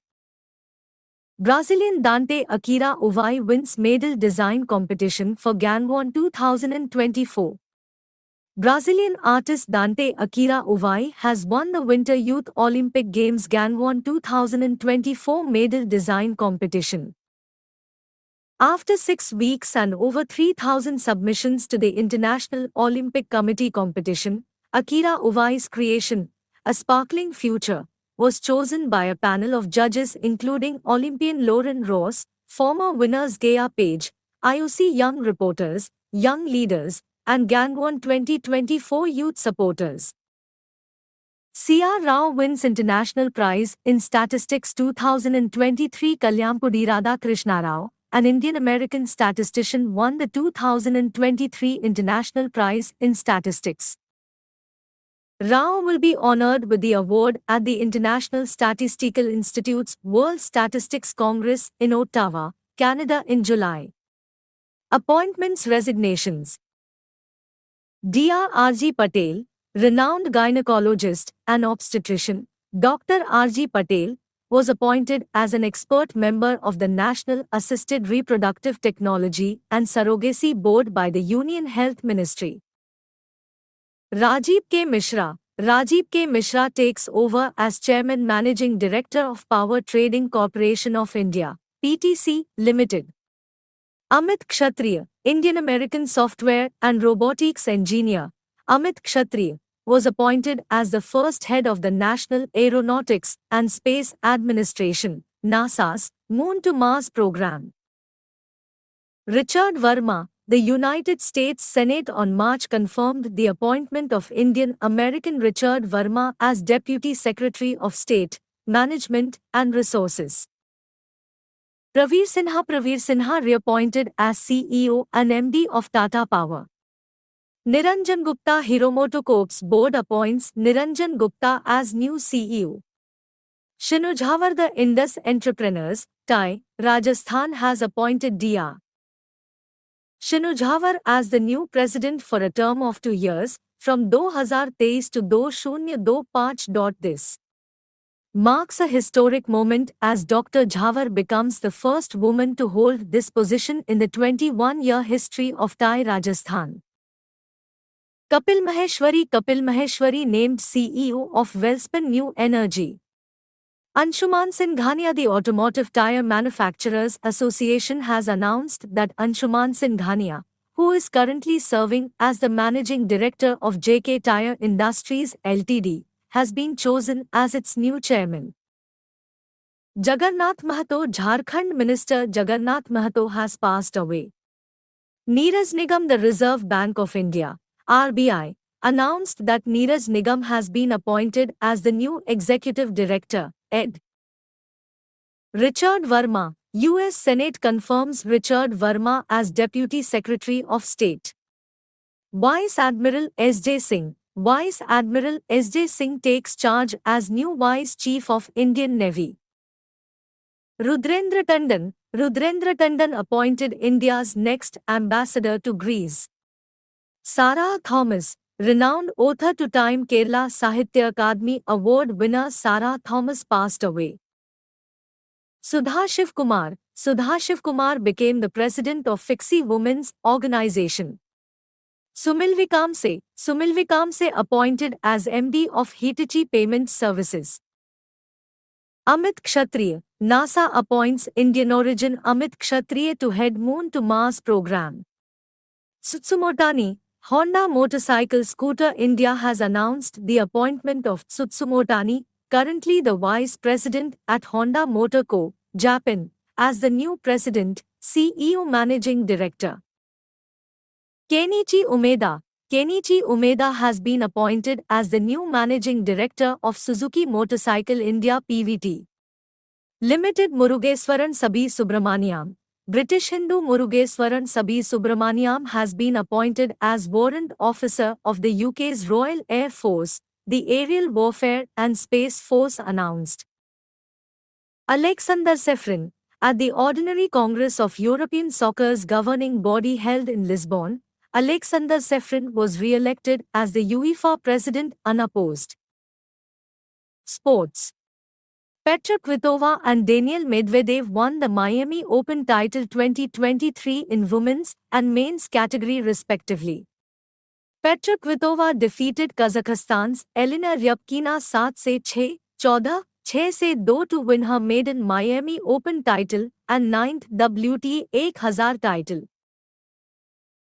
Brazilian Dante Akira Uvai wins medal design competition for Gangwon 2024. Brazilian artist Dante Akira Uvai has won the Winter Youth Olympic Games Gangwon 2024 medal design competition. After 6 weeks and over 3,000 submissions to the International Olympic Committee competition, Akira Uvai's creation, A Sparkling Future, was chosen by a panel of judges including Olympian Lauren Ross, former winners Gaya Page, IOC Young Reporters, Young Leaders, and Gangwon 2024 Youth Supporters. C.R. Rao wins International Prize in Statistics 2023. Kalyampudi Radhakrishna Rao, an Indian-American statistician, won the 2023 International Prize in Statistics. Rao will be honored with the award at the International Statistical Institute's World Statistics Congress in Ottawa, Canada in July. Appointments. Resignations. Dr. R.G. Patel, renowned gynecologist and obstetrician, Dr. R.G. Patel, was appointed as an expert member of the National Assisted Reproductive Technology and Surrogacy Board by the Union Health Ministry. Rajiv K. Mishra. Rajiv K. Mishra takes over as Chairman Managing Director of Power Trading Corporation of India, PTC, Limited. Amit Kshatriya, Indian-American software and robotics engineer, Amit Kshatriya, was appointed as the first head of the National Aeronautics and Space Administration, NASA's Moon to Mars program. Richard Verma. The United States Senate on March confirmed the appointment of Indian-American Richard Verma as Deputy Secretary of State, Management and Resources. Praveer Sinha reappointed as CEO and MD of Tata Power. Niranjan Gupta. Hiromoto Corp's board appoints Niranjan Gupta as new CEO. Shinu Jhawar. The Indus Entrepreneurs, TI, Rajasthan has appointed Dr. Shinu Jhawar as the new president for a term of 2 years, from 2023 to 2025. This marks a historic moment as Dr. Jhawar becomes the first woman to hold this position in the 21-year history of TI Rajasthan. Kapil Maheshwari named CEO of Welspun New Energy. Anshuman Singhania. The Automotive Tire Manufacturers Association has announced that Anshuman Singhania, who is currently serving as the Managing Director of JK Tire Industries Ltd, has been chosen as its new chairman. Jagannath Mahato. Jharkhand Minister Jagannath Mahato has passed away. Neeraj Nigam. The Reserve Bank of India, RBI, announced that Neeraj Nigam has been appointed as the new Executive Director, Ed. Richard Verma. U.S. Senate confirms Richard Verma as Deputy Secretary of State. Vice Admiral S.J. Singh. Vice Admiral S.J. Singh takes charge as new Vice Chief of Indian Navy. Rudrendra Tandon appointed India's next ambassador to Greece. Sarah Thomas, renowned author, two-time Kerala Sahitya Akademi Award winner Sarah Thomas passed away. Sudha Shiv Kumar became the president of FIXI Women's Organization. Sumil Vikamse appointed as MD of Hitachi Payment Services. Amit Kshatriya, NASA appoints Indian origin Amit Kshatriya to head Moon to Mars program. Tsutsumotani, Honda Motorcycle Scooter India has announced the appointment of Tsutsumotani, currently the vice president at Honda Motor Co., Japan, as the new president, CEO managing director. Kenichi Umeda has been appointed as the new managing director of Suzuki Motorcycle India PVT Limited. Murugeswaran Sabi Subramaniam, British Hindu Murugeswaran Sabi Subramaniam has been appointed as Warrant Officer of the UK's Royal Air Force, the Aerial Warfare and Space Force announced. Alexander Ceferin, at the Ordinary Congress of European Soccer's governing body held in Lisbon, Alexander Ceferin was re-elected as the UEFA president unopposed. Sports. Petra Kvitova and Daniil Medvedev won the Miami Open title 2023 in women's and men's category respectively. Petra Kvitova defeated Kazakhstan's Elena Ryabkina 7-6, 14, 6-2 to win her maiden Miami Open title and 9th WTA 1000 title.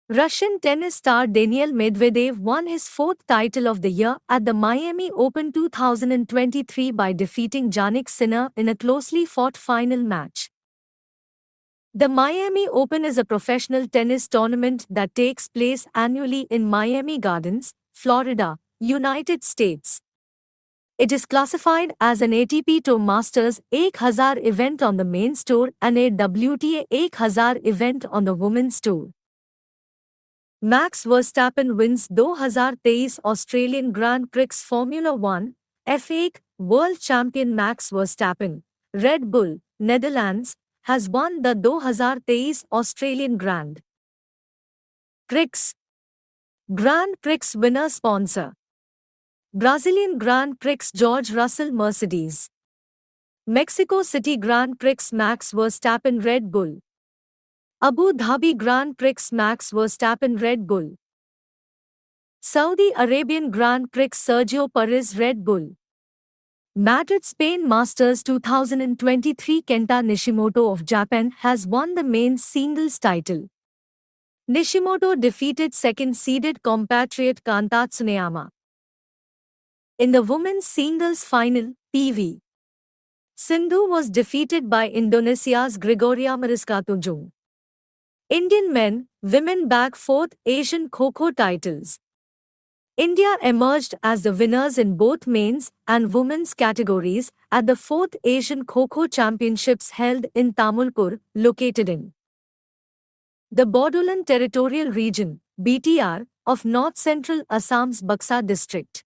Russian tennis star Daniil Medvedev won his fourth title of the year at the Miami Open 2023 by defeating Jannik Sinner in a closely fought final match. The Miami Open is a professional tennis tournament that takes place annually in Miami Gardens, Florida, United States. It is classified as an ATP Tour Masters 1000 event on the men's tour and a WTA 1000 event on the women's tour. Max Verstappen wins 2023 Australian Grand Prix Formula 1, F1, world champion Max Verstappen, Red Bull, Netherlands, has won the 2023 Australian Grand Prix. Grand Prix winner sponsor. Brazilian Grand Prix George Russell Mercedes. Mexico City Grand Prix Max Verstappen Red Bull. Abu Dhabi Grand Prix Max Verstappen Red Bull. Saudi Arabian Grand Prix Sergio Perez Red Bull. Madrid Spain Masters 2023 Kenta Nishimoto of Japan has won the men's singles title. Nishimoto defeated second-seeded compatriot Kanta Tsuneyama. In the women's singles final, PV Sindhu was defeated by Indonesia's Gregoria Mariska Tunjung. Indian men, women bag fourth Asian Kho-Kho titles. India emerged as the winners in both men's and women's categories at the 4th Asian Kho-Kho Championships held in Tamulpur, located in the Bodoland Territorial Region, BTR, of north-central Assam's Baksa district.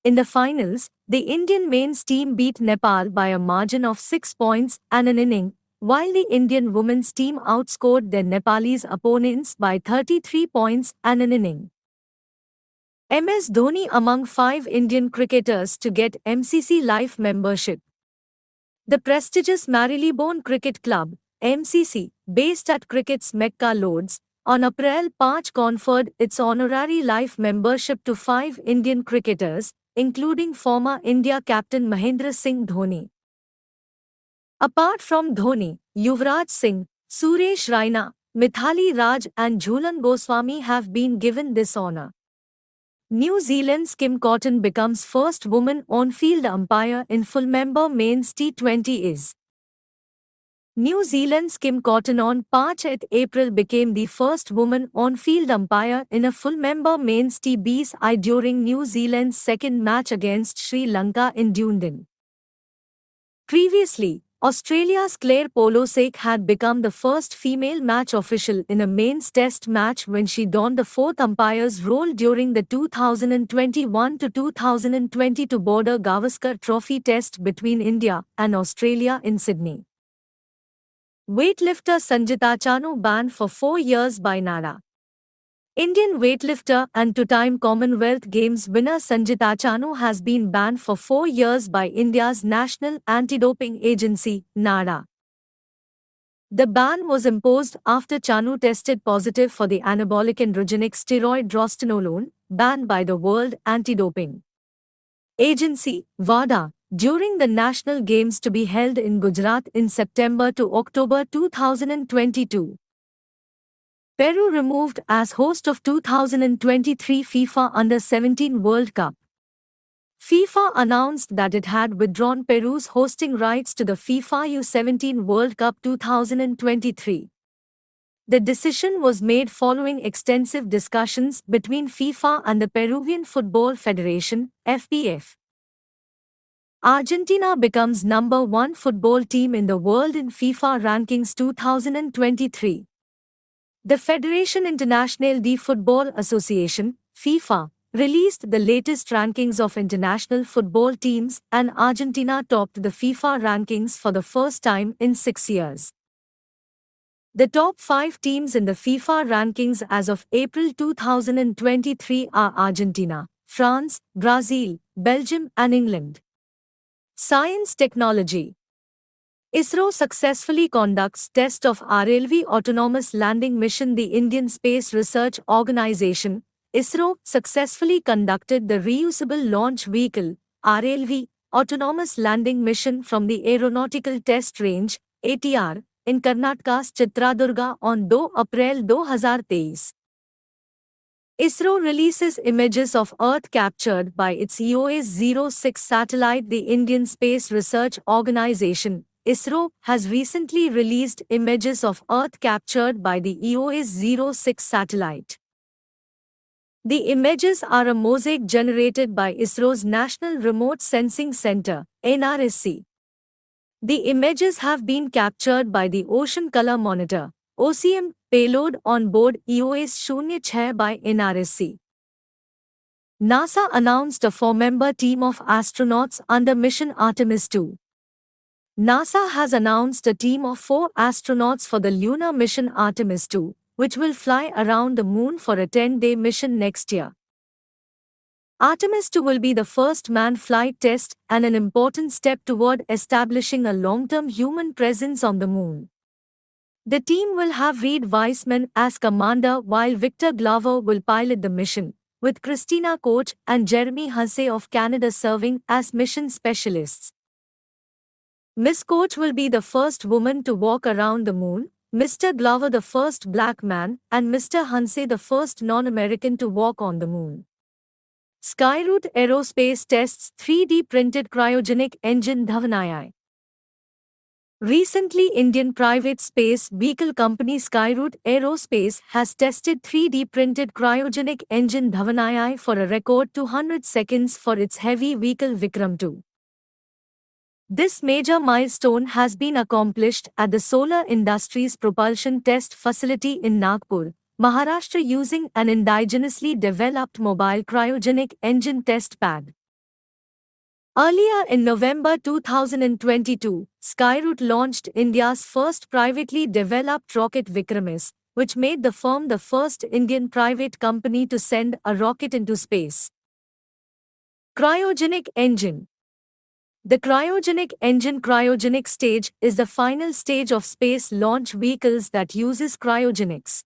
In the finals, the Indian men's team beat Nepal by a margin of 6 points and an inning, while the Indian women's team outscored their Nepalese opponents by 33 points and an inning. MS Dhoni among 5 Indian cricketers to get MCC Life membership. The prestigious Marylebone Cricket Club, MCC, based at cricket's Mecca Lords, on April 5 conferred its honorary life membership to 5 Indian cricketers, including former India captain Mahendra Singh Dhoni. Apart from Dhoni, Yuvraj Singh, Suresh Raina, Mithali Raj and Jhulan Goswami have been given this honour. New Zealand's Kim Cotton becomes first woman on-field umpire in full-member men's T20 is. New Zealand's Kim Cotton on 5 April became the first woman on-field umpire in a full-member men's T20 during New Zealand's second match against Sri Lanka in Dunedin. Previously, Australia's Claire Polosek had become the first female match official in a men's test match when she donned the fourth umpire's role during the 2021-2022 Border Gavaskar Trophy test between India and Australia in Sydney. Weightlifter Sanjita Chanu banned for 4 years by NADA. Indian weightlifter and two-time Commonwealth Games winner Sanjita Chanu has been banned for 4 years by India's National Anti-Doping Agency, NADA. The ban was imposed after Chanu tested positive for the anabolic androgenic steroid drostanolone, banned by the World Anti-Doping Agency, WADA, during the National Games to be held in Gujarat in September to October 2022. Peru removed as host of 2023 FIFA Under-17 World Cup. FIFA announced that it had withdrawn Peru's hosting rights to the FIFA U17 World Cup 2023. The decision was made following extensive discussions between FIFA and the Peruvian Football Federation, FPF. Argentina becomes number 1 football team in the world in FIFA rankings 2023. The Federation Internationale de Football Association, FIFA, released the latest rankings of international football teams, and Argentina topped the FIFA rankings for the first time in 6 years. The top 5 teams in the FIFA rankings as of April 2023 are Argentina, France, Brazil, Belgium and England. Science Technology. ISRO successfully conducts test of RLV autonomous landing mission. The Indian Space Research Organisation, ISRO, successfully conducted the reusable launch vehicle, RLV, autonomous landing mission from the Aeronautical Test Range, ATR, in Karnataka's Chitradurga on 2 April 2023. ISRO releases images of Earth captured by its EOS-06 satellite. The Indian Space Research Organisation, ISRO, has recently released images of Earth captured by the EOS-06 satellite. The images are a mosaic generated by ISRO's National Remote Sensing Center, NRSC. The images have been captured by the Ocean Color Monitor, OCM, payload on board EOS-06 by NRSC. NASA announced a 4-member team of astronauts under mission Artemis II. NASA has announced a team of 4 astronauts for the lunar mission Artemis II, which will fly around the moon for a 10-day mission next year. Artemis II will be the first manned flight test and an important step toward establishing a long-term human presence on the moon. The team will have Reed Weissman as commander while Victor Glover will pilot the mission, with Christina Koch and Jeremy Hussey of Canada serving as mission specialists. Miss Koch will be the first woman to walk around the moon, Mr. Glover the first black man, and Mr. Hussey the first non-American to walk on the moon. Skyroot Aerospace tests 3D printed cryogenic engine Dhavanayai. Recently, Indian private space vehicle company Skyroot Aerospace has tested 3D printed cryogenic engine Dhavanayai for a record 200 seconds for its heavy vehicle Vikram 2. This major milestone has been accomplished at the Solar Industries Propulsion Test Facility in Nagpur, Maharashtra using an indigenously developed mobile cryogenic engine test pad. Earlier in November 2022, Skyroot launched India's first privately developed rocket Vikram, which made the firm the first Indian private company to send a rocket into space. Cryogenic engine. The cryogenic engine cryogenic stage is the final stage of space launch vehicles that uses cryogenics.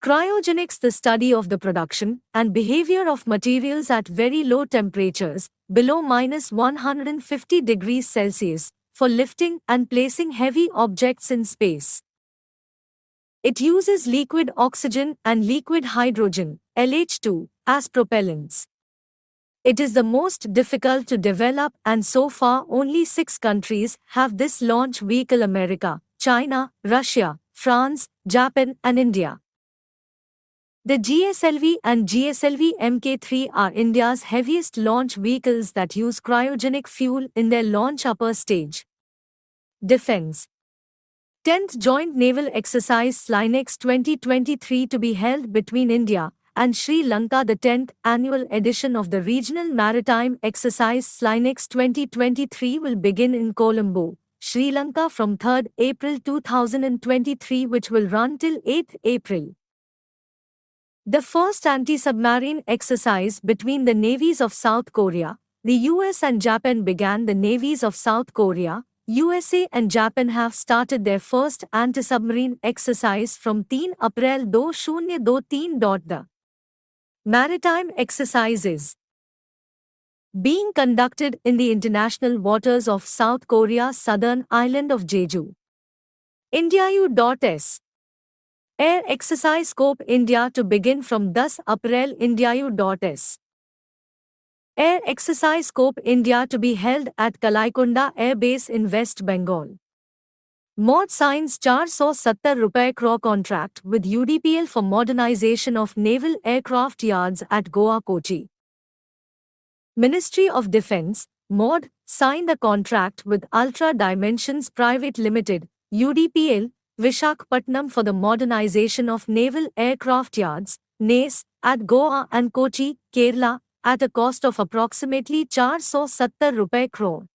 Cryogenics, the study of the production and behavior of materials at very low temperatures, below -150 degrees Celsius, for lifting and placing heavy objects in space. It uses liquid oxygen and liquid hydrogen, LH2, as propellants. It is the most difficult to develop, and so far only 6 countries have this launch vehicle: America, China, Russia, France, Japan and India. The GSLV and GSLV Mk3 are India's heaviest launch vehicles that use cryogenic fuel in their launch upper stage. Defense. 10th Joint Naval Exercise SLINEX 2023 to be held between India and Sri Lanka. The 10th annual edition of the Regional Maritime Exercise SLINEX 2023 will begin in Colombo, Sri Lanka from 3rd April 2023, which will run till 8th April. The first anti-submarine exercise between the navies of South Korea, the US and Japan began. The navies of South Korea, USA and Japan have started their first anti-submarine exercise from 3 April 2023. The maritime exercise is being conducted in the international waters of South Korea's southern island of Jeju. India.s Air Exercise Scope India to begin from 10 April. India.s Air Exercise Scope India to be held at Kalaikonda Air Base in West Bengal. MOD signs ₹470 crore contract with UDPL for modernization of naval aircraft yards at Goa, Kochi. Ministry of Defence, MOD, signed a contract with Ultra Dimensions Private Limited, UDPL, Visakhapatnam for the modernization of naval aircraft yards, NACE, at Goa and Kochi, Kerala, at a cost of approximately ₹470 crore.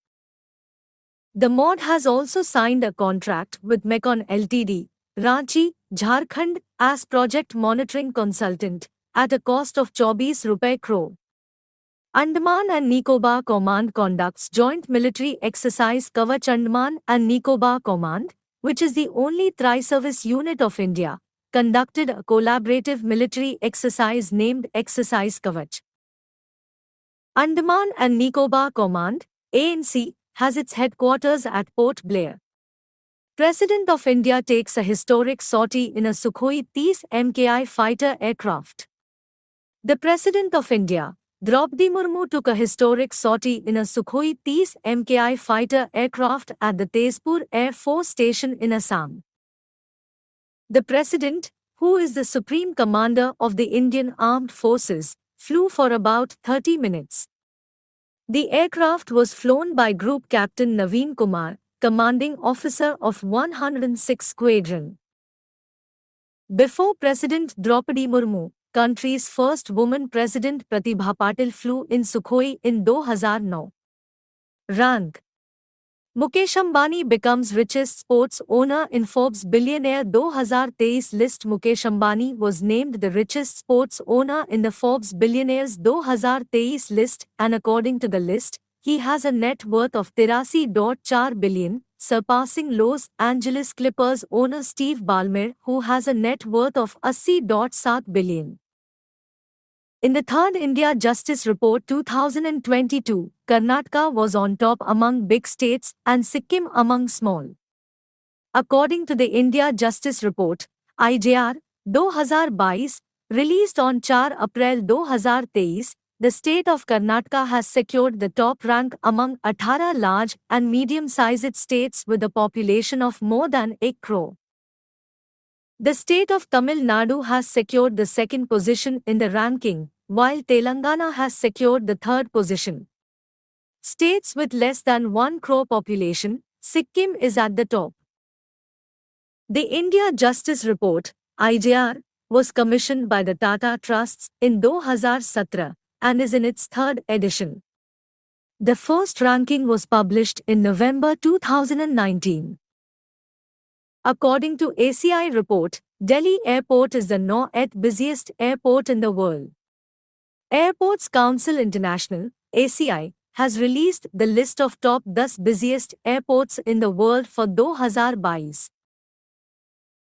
The MOD has also signed a contract with Mecon Ltd, Ranchi, Jharkhand, as project monitoring consultant, at a cost of ₹24 crore. Andaman and Nicobar Command conducts joint military exercise Kavach. Andaman and Nicobar Command, which is the only tri-service unit of India, conducted a collaborative military exercise named Exercise Kavach. Andaman and Nicobar Command, ANC, has its headquarters at Port Blair. President of India takes a historic sortie in a Sukhoi 30 MKI fighter aircraft. The President of India, Draupadi Murmu, took a historic sortie in a Sukhoi 30 MKI fighter aircraft at the Tezpur Air Force Station in Assam. The President, who is the Supreme Commander of the Indian Armed Forces, flew for about 30 minutes. The aircraft was flown by Group Captain Naveen Kumar, commanding officer of 106 Squadron. Before President Draupadi Murmu, country's first woman President Pratibha Patil flew in Sukhoi in 2009. Rank: Mukesh Ambani becomes richest sports owner in Forbes Billionaire 2023 list. Mukesh Ambani was named the richest sports owner in the Forbes Billionaires 2023 list, and according to the list, he has a net worth of 83.4 billion, surpassing Los Angeles Clippers owner Steve Ballmer, who has a net worth of 80.7 billion. In the third India Justice Report 2022, Karnataka was on top among big states and Sikkim among small. According to the India Justice Report, IJR, 2022, released on 4 April 2023, the state of Karnataka has secured the top rank among 18 large and medium-sized states with a population of more than 8 crore. The state of Tamil Nadu has secured the second position in the ranking, while Telangana has secured the third position. States with less than 1 crore population, Sikkim is at the top. The India Justice Report, IJR, was commissioned by the Tata Trusts in 2017 and is in its third edition. The first ranking was published in November 2019. According to ACI report, Delhi Airport is the 9th busiest airport in the world. Airports Council International, ACI, has released the list of top 10 busiest airports in the world for 2022.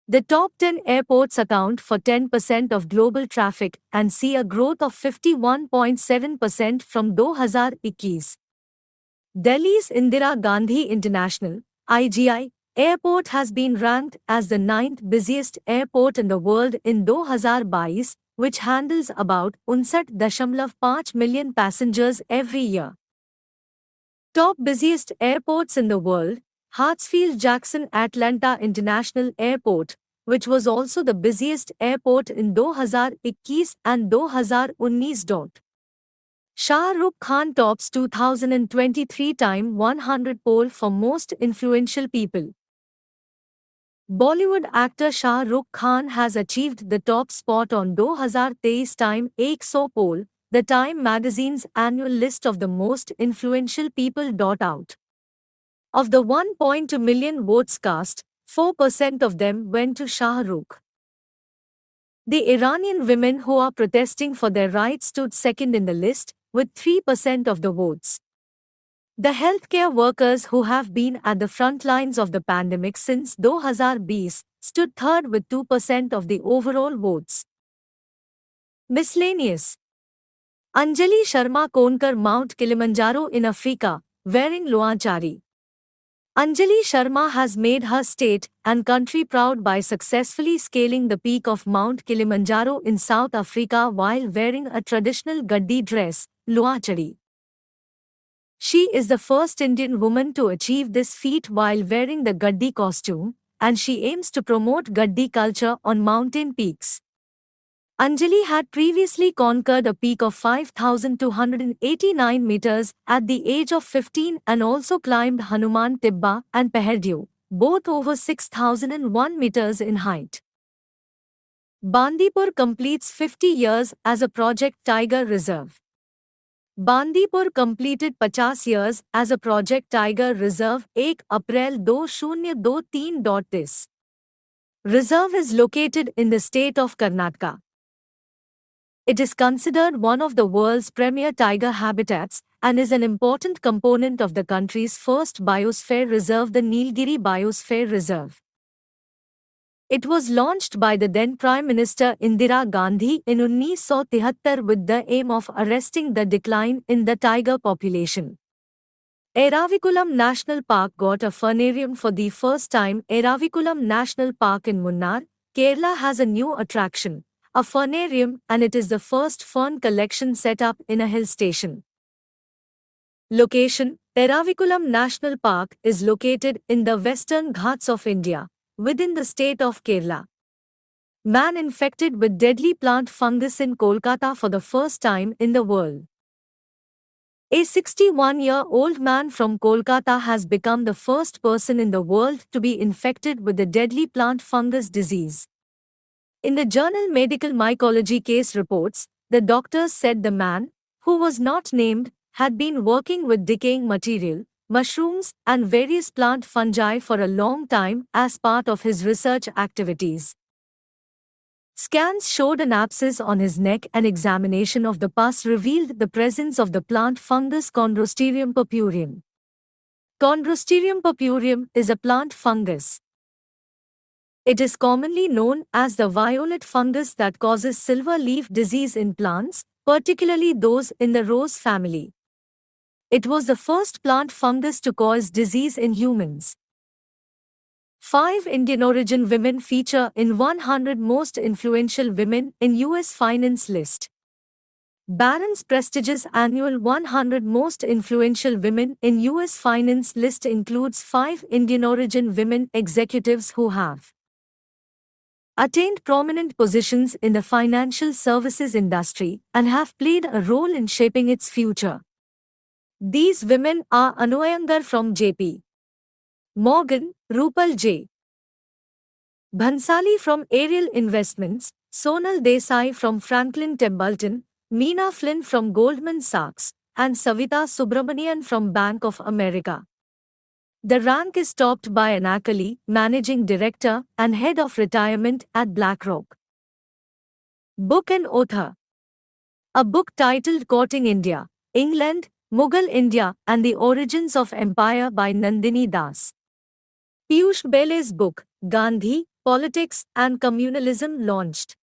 The top 10 airports account for 10% of global traffic and see a growth of 51.7% from 2021. Delhi's Indira Gandhi International, IGI, Airport has been ranked as the 9th busiest airport in the world in 2022, which handles about 59.5 million passengers every year. Top busiest airports in the world: Hartsfield-Jackson Atlanta International Airport, which was also the busiest airport in 2021 and 2019. Shah Rukh Khan tops 2023 Time 100 poll for most influential people. Bollywood actor Shah Rukh Khan has achieved the top spot on 2023 Time 100 poll, the Time magazine's annual list of the most influential people. Out Of the 1.2 million votes cast, 4% of them went to Shah Rukh. The Iranian women who are protesting for their rights stood second in the list, with 3% of the votes. The healthcare workers who have been at the front lines of the pandemic since 2020 stood third with 2% of the overall votes. Miscellaneous. Anjali Sharma Konkar Mount Kilimanjaro in Africa, wearing Luanchari. Anjali Sharma has made her state and country proud by successfully scaling the peak of Mount Kilimanjaro in South Africa while wearing a traditional Gaddi dress, Luanchari. She is the first Indian woman to achieve this feat while wearing the Gaddi costume, and she aims to promote Gaddi culture on mountain peaks. Anjali had previously conquered a peak of 5,289 meters at the age of 15 and also climbed Hanuman Tibba and Peherdew, both over 6,001 meters in height. Bandipur completes 50 years as a Project Tiger Reserve. Bandipur completed 50 years as a Project Tiger Reserve 1 April 2023. This reserve is located in the state of Karnataka. It is considered one of the world's premier tiger habitats and is an important component of the country's first biosphere reserve, the Nilgiri Biosphere Reserve. It was launched by the then Prime Minister Indira Gandhi in 1973 with the aim of arresting the decline in the tiger population. Eravikulam National Park got a furnarium for the first time. Eravikulam National Park in Munnar, Kerala has a new attraction, a furnarium, and it is the first fern collection set up in a hill station. Location: Eravikulam National Park is located in the Western Ghats of India, within the state of Kerala. Man infected with deadly plant fungus in Kolkata for the first time in the world. A 61-year-old man from Kolkata has become the first person in the world to be infected with the deadly plant fungus disease. In the journal Medical Mycology case reports, the doctors said the man, who was not named, had been working with decaying material, mushrooms, and various plant fungi for a long time as part of his research activities. Scans showed an abscess on his neck and examination of the pus revealed the presence of the plant fungus Chondrosterum purpureum. Chondrosterum purpureum is a plant fungus. It is commonly known as the violet fungus that causes silver leaf disease in plants, particularly those in the rose family. It was the first plant fungus to cause disease in humans. 5 Indian origin women feature in 100 most influential women in US finance list. Barron's prestigious annual 100 most influential women in US finance list includes 5 Indian origin women executives who have attained prominent positions in the financial services industry and have played a role in shaping its future. These women are Anu Iyengar from J.P. Morgan, Rupal J. Bhansali from Ariel Investments, Sonal Desai from Franklin Templeton, Meena Flynn from Goldman Sachs, and Savita Subramanian from Bank of America. The rank is topped by Anakali, Managing Director and Head of Retirement at BlackRock. Book and author. A book titled Courting India, England, Mughal India and the Origins of Empire by Nandini Das. Piyush Goyal's book, Gandhi, Politics and Communalism launched.